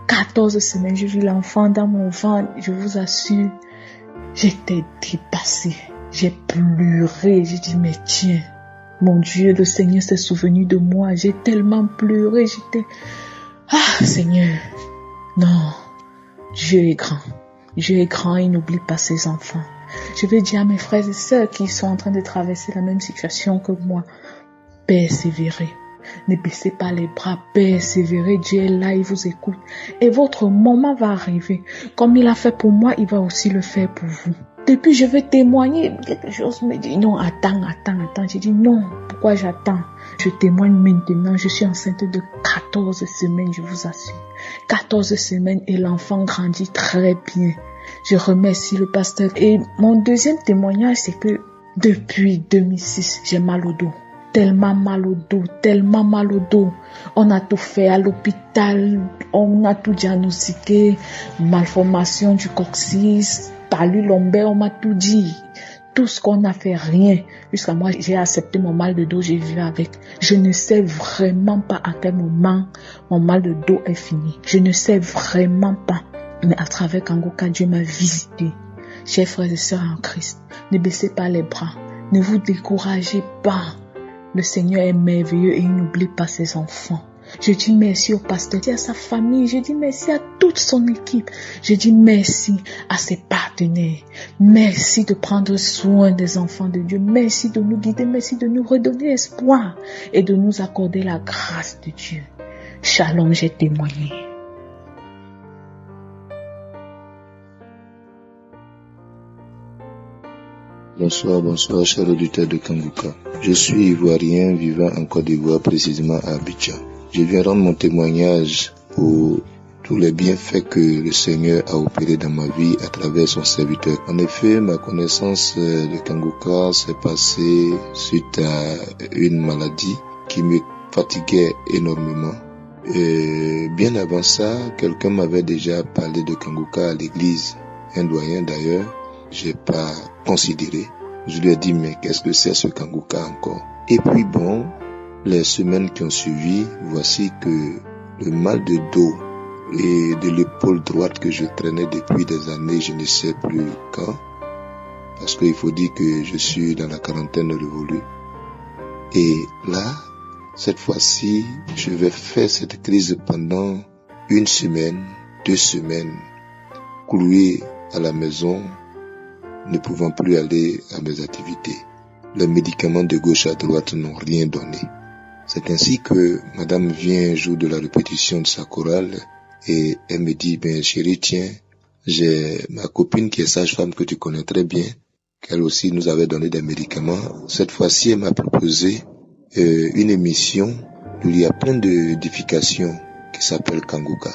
[SPEAKER 3] 14 semaines, j'ai vu l'enfant dans mon ventre. Je vous assure, j'étais dépassée. J'ai pleuré. J'ai dit, mais tiens, mon Dieu, le Seigneur s'est souvenu de moi. J'ai tellement pleuré. Seigneur. Non, Dieu est grand. Dieu est grand, il n'oublie pas ses enfants. Je veux dire à mes frères et sœurs qui sont en train de traverser la même situation que moi, persévérez. Ne baissez pas les bras, persévérez. Dieu est là, il vous écoute. Et votre moment va arriver. Comme il a fait pour moi, il va aussi le faire pour vous. Depuis, je veux témoigner. Quelque chose me dit, non, attends. J'ai dit, non, pourquoi j'attends? Je témoigne maintenant. Je suis enceinte de 14 semaines, je vous assure. 14 semaines et l'enfant grandit très bien. Je remercie le pasteur. Et mon deuxième témoignage, c'est que depuis 2006, j'ai mal au dos. Tellement mal au dos. On a tout fait à l'hôpital. On a tout diagnostiqué. Malformation du coccyx, talus lombaire, on m'a tout dit. Tout ce qu'on a fait, rien. Jusqu'à moi, j'ai accepté mon mal de dos, j'ai vécu avec. Je ne sais vraiment pas à quel moment mon mal de dos est fini. Je ne sais vraiment pas. Mais à travers Kangoka, Dieu m'a visité. Chers frères et sœurs en Christ, ne baissez pas les bras. Ne vous découragez pas. Le Seigneur est merveilleux et il n'oublie pas ses enfants. Je dis merci au pasteur, à sa famille, je dis merci à toute son équipe. Je dis merci à ses partenaires. Merci de prendre soin des enfants de Dieu. Merci de nous guider, merci de nous redonner espoir et de nous accorder la grâce de Dieu. Shalom, j'ai témoigné.
[SPEAKER 16] Bonsoir, chers auditeurs de Kangoka. Je suis ivoirien vivant en Côte d'Ivoire, précisément à Abidjan. Je viens rendre mon témoignage pour tous les bienfaits que le Seigneur a opérés dans ma vie à travers son serviteur. En effet, ma connaissance de Kangoka s'est passée suite à une maladie qui me fatiguait énormément. Et bien avant ça, quelqu'un m'avait déjà parlé de Kangoka à l'église, un doyen d'ailleurs. J'ai pas considéré. Je lui ai dit, mais qu'est-ce que c'est ce Kangoka encore? Et puis bon, les semaines qui ont suivi, voici que le mal de dos et de l'épaule droite que je traînais depuis des années, je ne sais plus quand, parce qu'il faut dire que je suis dans la quarantaine révolue. Et là, cette fois-ci, je vais faire cette crise pendant 1 semaine, 2 semaines, cloué à la maison, ne pouvant plus aller à mes activités. Les médicaments de gauche à droite n'ont rien donné. C'est ainsi que madame vient un jour de la répétition de sa chorale et elle me dit, chérie, tiens, j'ai ma copine qui est sage-femme que tu connais très bien, qu'elle aussi nous avait donné des médicaments. Cette fois-ci, elle m'a proposé une émission où il y a plein d'édifications qui s'appelle Kangoka.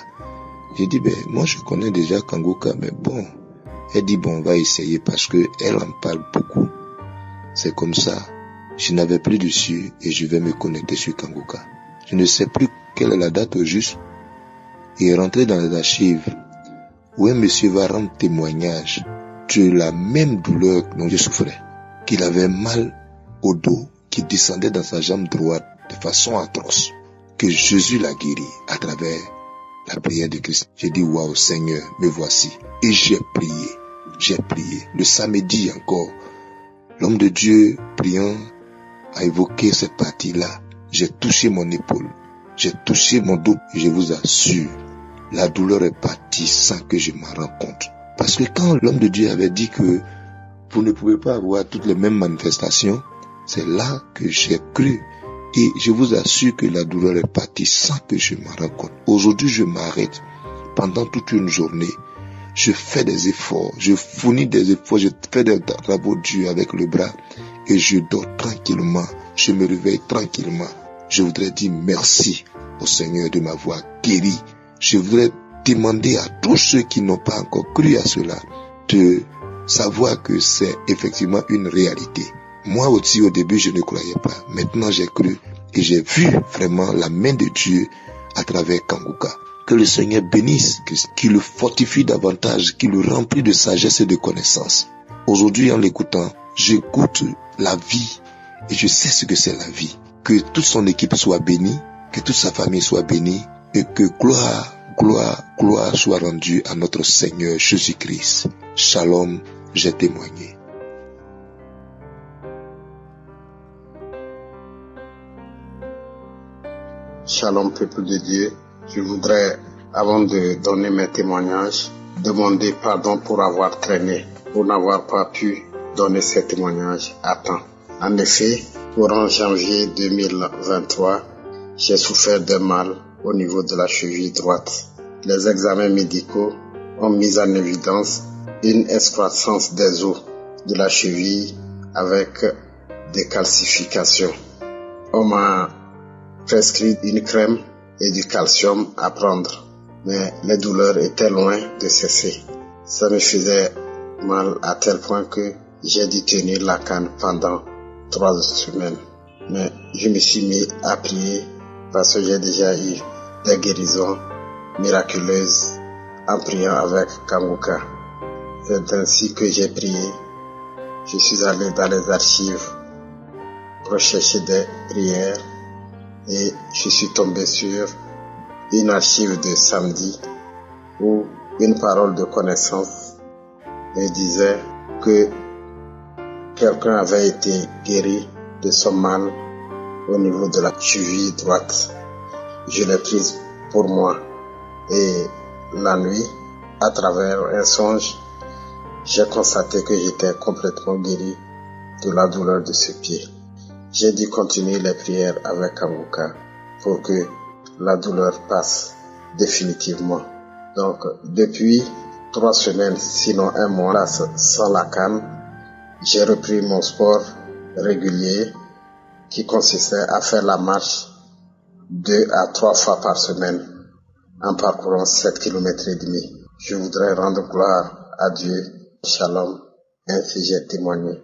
[SPEAKER 16] J'ai dit, moi je connais déjà Kangoka, mais bon. Elle dit, on va essayer parce que elle en parle beaucoup. C'est comme ça. Je n'avais plus dessus et je vais me connecter sur Kangoka. Je ne sais plus quelle est la date au juste. Et rentrer dans les archives où un monsieur va rendre témoignage de la même douleur dont je souffrais. Qu'il avait mal au dos, qui descendait dans sa jambe droite de façon atroce. Que Jésus l'a guéri à travers la prière de Christ. J'ai dit, waouh Seigneur, me voici. Et j'ai prié. Le samedi encore, l'homme de Dieu priant a évoqué cette partie-là. J'ai touché mon épaule, j'ai touché mon dos. Et je vous assure, la douleur est partie sans que je m'en rende compte. Parce que quand l'homme de Dieu avait dit que vous ne pouvez pas avoir toutes les mêmes manifestations, c'est là que j'ai cru. Et je vous assure que la douleur est partie sans que je m'en rende compte. Aujourd'hui, je m'arrête pendant toute une journée. je fais des efforts, je fournis des efforts, je fais des travaux durs avec le bras et je dors tranquillement, je me réveille tranquillement. Je voudrais dire merci au Seigneur de m'avoir guéri. Je voudrais demander à tous ceux qui n'ont pas encore cru à cela de savoir que c'est effectivement une réalité. Moi aussi au début je ne croyais pas, maintenant j'ai cru et j'ai vu vraiment la main de Dieu à travers Kanguka. Que le Seigneur bénisse, qu'il le fortifie davantage, qu'il le remplit de sagesse et de connaissance. Aujourd'hui, en l'écoutant, j'écoute la vie et je sais ce que c'est la vie. Que toute son équipe soit bénie, que toute sa famille soit bénie et que gloire soit rendue à notre Seigneur Jésus-Christ. Shalom, j'ai témoigné.
[SPEAKER 17] Shalom, peuple de Dieu. Je voudrais, avant de donner mes témoignages, demander pardon pour avoir traîné, pour n'avoir pas pu donner ces témoignages à temps. En effet, courant janvier 2023, j'ai souffert d'un mal au niveau de la cheville droite. Les examens médicaux ont mis en évidence une excroissance des os de la cheville avec des calcifications. On m'a prescrit une crème et du calcium à prendre, mais les douleurs étaient loin de cesser. Ça me faisait mal à tel point que j'ai dû tenir la canne pendant 3 semaines. Mais je me suis mis à prier parce que j'ai déjà eu des guérisons miraculeuses en priant avec Kanguka. C'est ainsi que j'ai prié. Je suis allé dans les archives pour chercher des prières et je suis tombé sur une archive de samedi où une parole de connaissance me disait que quelqu'un avait été guéri de son mal au niveau de la cheville droite. Je l'ai prise pour moi et la nuit, à travers un songe, j'ai constaté que j'étais complètement guéri de la douleur de ce pied. J'ai dû continuer les prières avec Kanguka pour que la douleur passe définitivement. Donc, depuis 3 semaines, sinon 1 mois, sans la canne, j'ai repris mon sport régulier qui consistait à faire la marche 2 à 3 fois par semaine en parcourant 7 km et demi. Je voudrais rendre gloire à Dieu. Shalom, ainsi j'ai témoigné.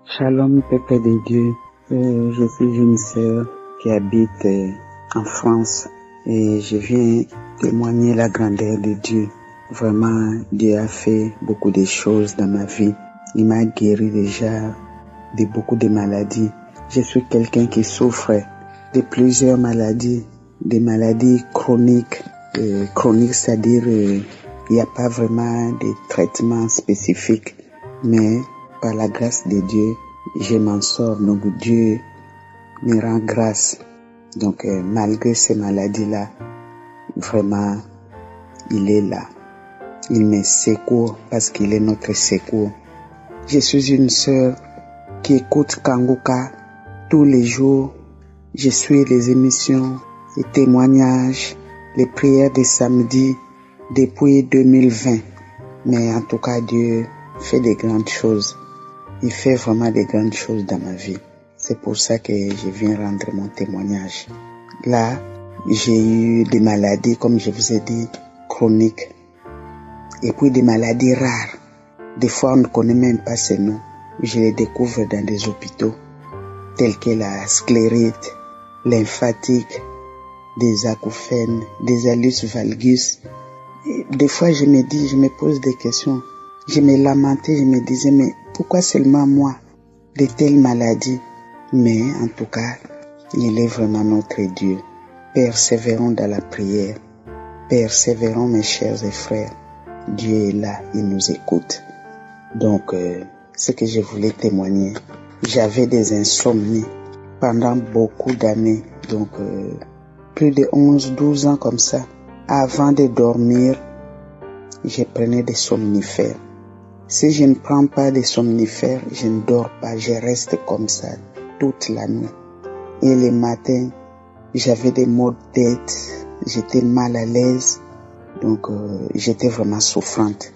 [SPEAKER 18] Shalom, peuple de Dieu. Je suis une sœur qui habite en France et je viens témoigner la grandeur de Dieu. Vraiment, Dieu a fait beaucoup de choses dans ma vie. Il m'a guéri déjà de beaucoup de maladies. Je suis quelqu'un qui souffre de plusieurs maladies, des maladies chroniques. Chroniques, c'est-à-dire il n'y a pas vraiment de traitement spécifique, mais par la grâce de Dieu, je m'en sors. Donc Dieu me rend grâce. Donc malgré ces maladies-là, vraiment, il est là. Il me secourt parce qu'il est notre secours. Je suis une sœur qui écoute Kanguka tous les jours. Je suis les émissions, les témoignages, les prières de samedi depuis 2020. Mais en tout cas, Dieu fait des grandes choses. Il fait vraiment des grandes choses dans ma vie. C'est pour ça que je viens rendre mon témoignage. Là, j'ai eu des maladies, comme je vous ai dit, chroniques. Et puis des maladies rares. Des fois, on ne connaît même pas ces noms. Je les découvre dans des hôpitaux, tels que la sclérite, lymphatique, des acouphènes, des hallus valgus. Et des fois, je me pose des questions. Je me lamentais, je me disais, mais pourquoi seulement moi de telles maladies? Mais en tout cas, il est vraiment notre Dieu. Persévérons dans la prière. Persévérons, mes chers et frères. Dieu est là, il nous écoute. Donc, ce que je voulais témoigner, j'avais des insomnies pendant beaucoup d'années. Donc, plus de 11-12 ans comme ça. Avant de dormir, je prenais des somnifères. Si je ne prends pas des somnifères, je ne dors pas. Je reste comme ça toute la nuit. Et le matin, J'avais des maux de tête, j'étais mal à l'aise, donc j'étais vraiment souffrante.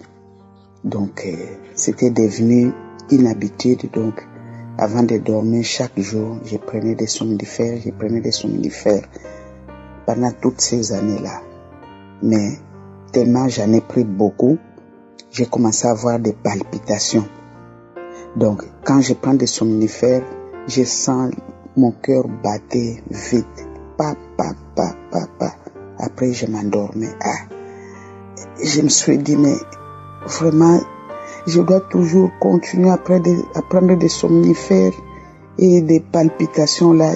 [SPEAKER 18] Donc c'était devenu une habitude. Donc avant de dormir chaque jour, je prenais des somnifères, pendant toutes ces années-là. Mais tellement j'en ai pris beaucoup, j'ai commencé à avoir des palpitations. Donc quand je prends des somnifères, je sens mon cœur battre vite. Après je m'endormais. Je me suis dit, mais vraiment, je dois toujours continuer à prendre des somnifères et des palpitations là.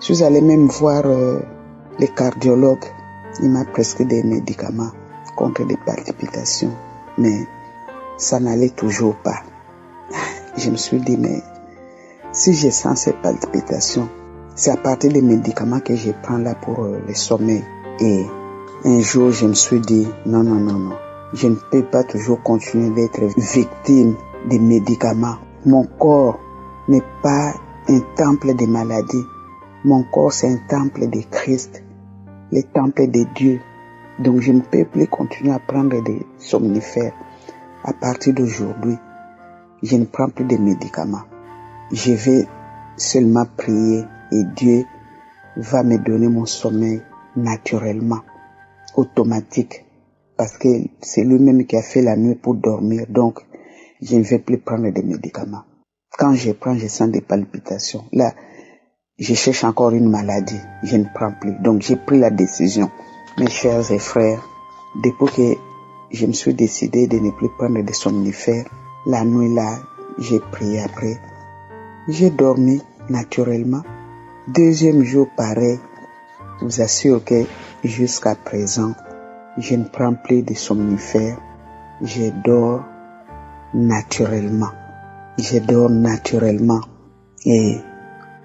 [SPEAKER 18] Je suis allé même voir le cardiologue. Il m'a prescrit des médicaments contre des palpitations, mais ça n'allait toujours pas. Je me suis dit, mais si je sens ces palpitations, c'est à partir des médicaments que je prends là pour le sommeil. Et un jour, je me suis dit, non, je ne peux pas toujours continuer d'être victime des médicaments. Mon corps n'est pas un temple de maladie. Mon corps, c'est un temple de Christ, le temple de Dieu. Donc, je ne peux plus continuer à prendre des somnifères. À partir d'aujourd'hui, je ne prends plus de médicaments. Je vais seulement prier et Dieu va me donner mon sommeil naturellement, automatique, parce que c'est lui-même qui a fait la nuit pour dormir, donc je ne vais plus prendre des médicaments. Quand je prends, je sens des palpitations. Là, je cherche encore une maladie, je ne prends plus. Donc j'ai pris la décision, mes chers et frères, depuis que je me suis décidé de ne plus prendre des somnifères, la nuit là, j'ai prié après, j'ai dormi naturellement. Deuxième jour pareil, je vous assure que jusqu'à présent, je ne prends plus de somnifères, je dors naturellement. Et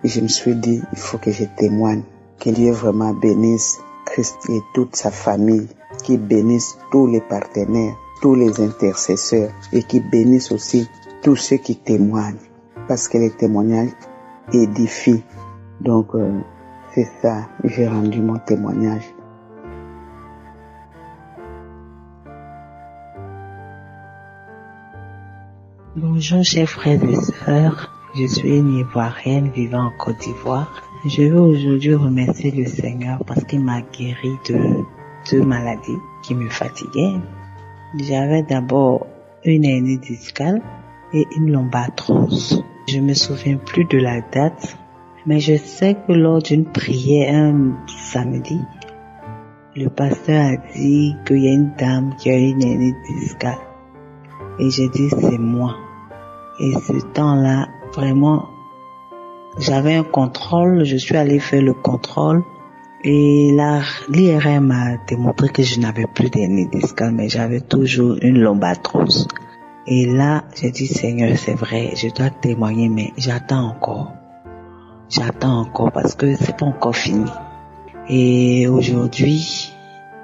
[SPEAKER 18] je me suis dit, il faut que je témoigne, que Dieu vraiment bénisse Christ et toute sa famille, qu'il bénisse tous les partenaires, tous les intercesseurs et qu'il bénisse aussi tous ceux qui témoignent, parce que les témoignages édifient. Donc, c'est ça, j'ai rendu mon témoignage.
[SPEAKER 10] Bonjour chers frères et sœurs, je suis une Ivoirienne vivant en Côte d'Ivoire. Je veux aujourd'hui remercier le Seigneur parce qu'il m'a guéri de 2 maladies qui me fatiguaient. J'avais d'abord une hernie discale et une lombatrose. Je me souviens plus de la date, mais je sais que lors d'une prière un samedi, le pasteur a dit qu'il y a une dame qui a une hernie discale. Et j'ai dit c'est moi. Et ce temps-là, vraiment, j'avais un contrôle, je suis allée faire le contrôle et l'IRM a démontré que je n'avais plus d'hernie discale, mais j'avais toujours une lombatrose. Et là, j'ai dit Seigneur, c'est vrai, je dois témoigner, mais j'attends encore parce que c'est pas encore fini. Et aujourd'hui,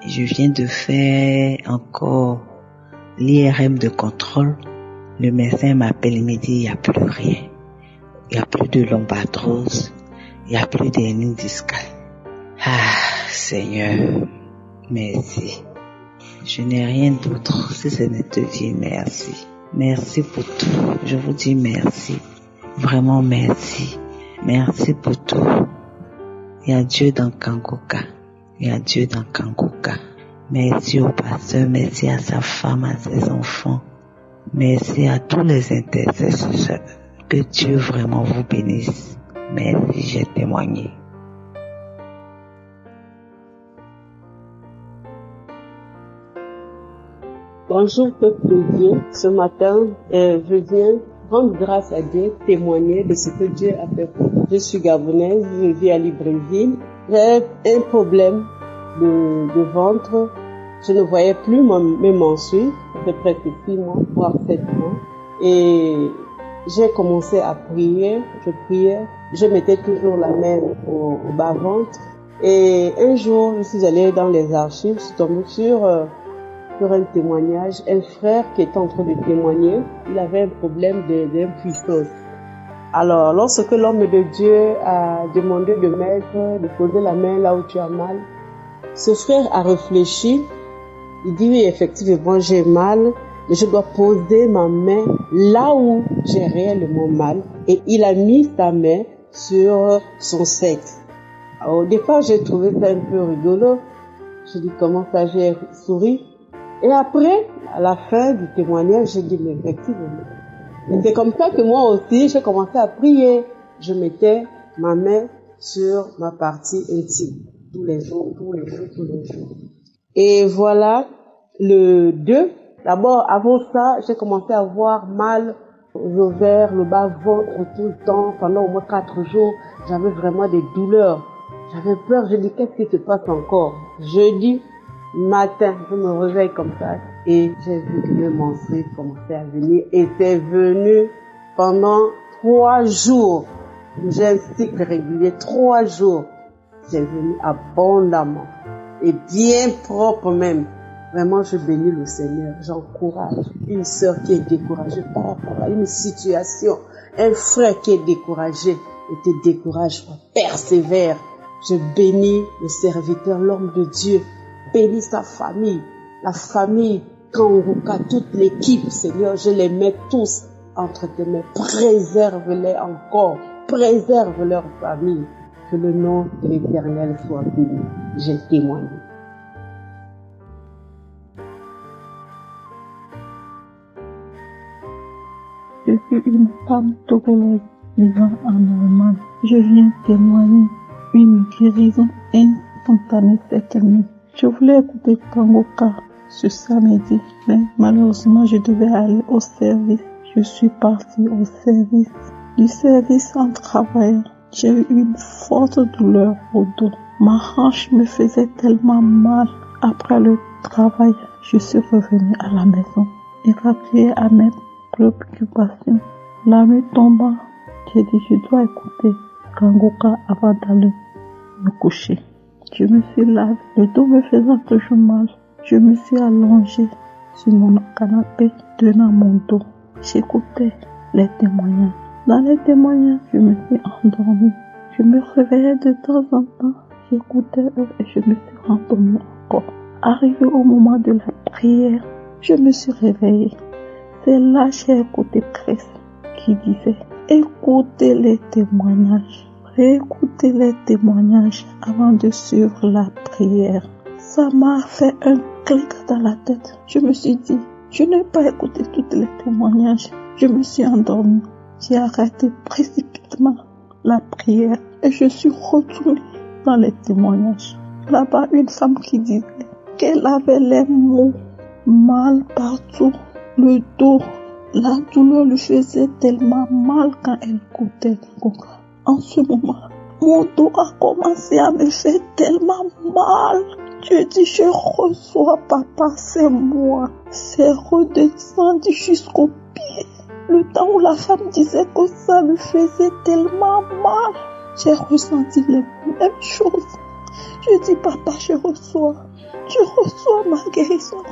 [SPEAKER 10] je viens de faire encore l'IRM de contrôle. Le médecin m'appelle, il me dit, il n'y a plus rien. Il n'y a plus de lombatrose. Il n'y a plus d'hernie discale. Seigneur, merci. Je n'ai rien d'autre si ce n'est te dire merci. Merci pour tout. Je vous dis merci. Vraiment merci. Merci pour tout. Il y a Dieu dans Kangoka. Merci au pasteur, merci à sa femme, à ses enfants. Merci à tous les intercesseurs. Que Dieu vraiment vous bénisse. Merci, j'ai témoigné.
[SPEAKER 9] Bonjour peuple de Dieu. Ce matin, je viens rendre grâce à Dieu, témoigner de ce que Dieu a fait pour moi. Je suis gabonaise, je vis à Libreville. J'ai un problème de ventre. Je ne voyais plus mes menstrues, de près de 6 mois, voire 7 mois. Et j'ai commencé à prier, je priais, je mettais toujours la main au bas-ventre. Et un jour, je suis allée dans les archives, je suis tombée sur un témoignage, un frère qui était en train de témoigner, il avait un problème d'impuissance.
[SPEAKER 19] Alors, lorsque l'homme de Dieu a demandé de mettre, de poser la main là où tu as mal, ce frère a réfléchi. Il dit oui, effectivement, j'ai mal, mais je dois poser ma main là où j'ai réellement mal. Et il a mis sa main sur son sexe. Alors, au départ, j'ai trouvé ça un peu rigolo. Je dis comment ça, j'ai souri. Et après, à la fin du témoignage, j'ai dit mais effectivement. Et c'est comme ça que moi aussi, j'ai commencé à prier. Je mettais ma main sur ma partie intime. Tous les jours. Et voilà, le 2. D'abord, avant ça, j'ai commencé à avoir mal aux ovaires, le bas-ventre tout le temps. Pendant au moins 4 jours, j'avais vraiment des douleurs. J'avais peur, je dis qu'est-ce qui se passe encore? Jeudi matin, je me réveille comme ça et j'ai vu que mes menstrues commençaient à venir et c'est venu pendant 3 jours. J'ai un cycle régulier, 3 jours. C'est venu abondamment et bien propre même. Vraiment, je bénis le Seigneur. J'encourage une sœur qui est découragée par rapport à une situation, un frère qui est découragé. Ne te décourage pas, persévère. Je bénis le serviteur, l'homme de Dieu. Bénis sa famille, la famille Kanguka, toute l'équipe, Seigneur. Je les mets tous entre tes mains. Préserve-les encore. Préserve leur famille. Que le nom de l'Éternel soit béni. J'ai témoigné.
[SPEAKER 3] Je suis une femme togolaise vivant en Allemagne. Je viens témoigner une guérison instantanée cette nuit. Je voulais écouter Kanguka ce samedi, mais malheureusement je devais aller au service. Je suis partie au service. Du service en travaillant, j'ai eu une forte douleur au dos. Ma hanche me faisait tellement mal. Après le travail, je suis revenue à la maison, évacuée à mes préoccupations. La nuit tombant, j'ai dit je dois écouter Kanguka avant d'aller me coucher. Je me suis lavé, le dos me faisant toujours mal. Je me suis allongée sur mon canapé, tenant mon dos. J'écoutais les témoignages. Dans les témoignages, je me suis endormie. Je me réveillais de temps en temps. J'écoutais eux et je me suis endormie encore. Arrivé au moment de la prière, je me suis réveillée. C'est là que j'ai écouté Christ qui disait « Écoutez les témoignages, réécoutez les témoignages avant de suivre la prière. » Ça m'a fait un clic dans la tête. Je me suis dit « Je n'ai pas écouté tous les témoignages. » Je me suis endormie. J'ai arrêté précipitamment la prière et je suis retournée dans les témoignages. Là-bas, une femme qui disait qu'elle avait les maux, mal partout, le dos. La douleur lui faisait tellement mal quand elle écoutait Kanguka. En ce moment, mon dos a commencé à me faire tellement mal. Je dis, je reçois papa, c'est moi. C'est redescendu jusqu'au pied. Le temps où la femme disait que ça me faisait tellement mal, j'ai ressenti les mêmes choses. Je dis, papa, je reçois ma guérison.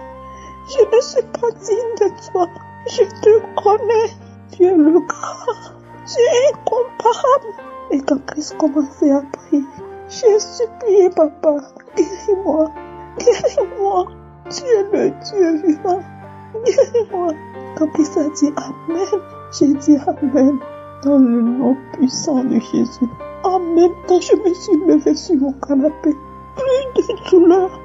[SPEAKER 3] Je ne suis pas digne de toi. Je te connais. Tu es le grand. Tu es incomparable. Et quand Christ commençait à prier, j'ai supplié, papa, guéris-moi. Guéris-moi. Tu es le Dieu vivant. Guéris-moi. Quand Christ a dit Amen, j'ai dit Amen. Dans le nom puissant de Jésus. En même temps, je me suis levée sur mon canapé. Plus de douleur.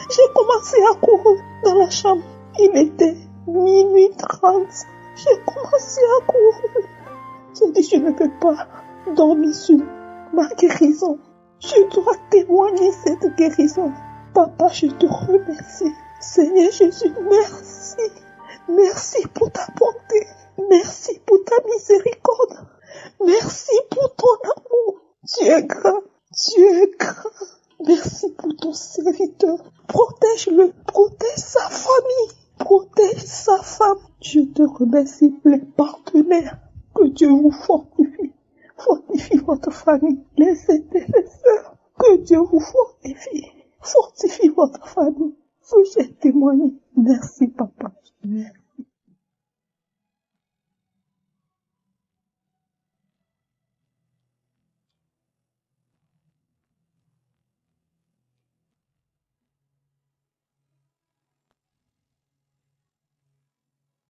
[SPEAKER 3] J'ai commencé à courir dans la chambre. Il était 00h30. J'ai commencé à courir. J'ai dit, je ne peux pas dormir sur ma guérison. Je dois témoigner cette guérison. Papa, je te remercie. Seigneur Jésus, merci. Merci pour ta bonté. Merci pour ta miséricorde. Merci pour ton amour. Tu es grand. Tu es grand. Merci pour ton serviteur. Protège-le. Protège sa famille. Protège sa femme. Je te remercie pour les partenaires. Que Dieu vous fortifie. Fortifie votre famille. Les intercesseurs. Que Dieu vous fortifie. Fortifie votre famille. Vous j'ai témoigné. Merci, papa. Merci.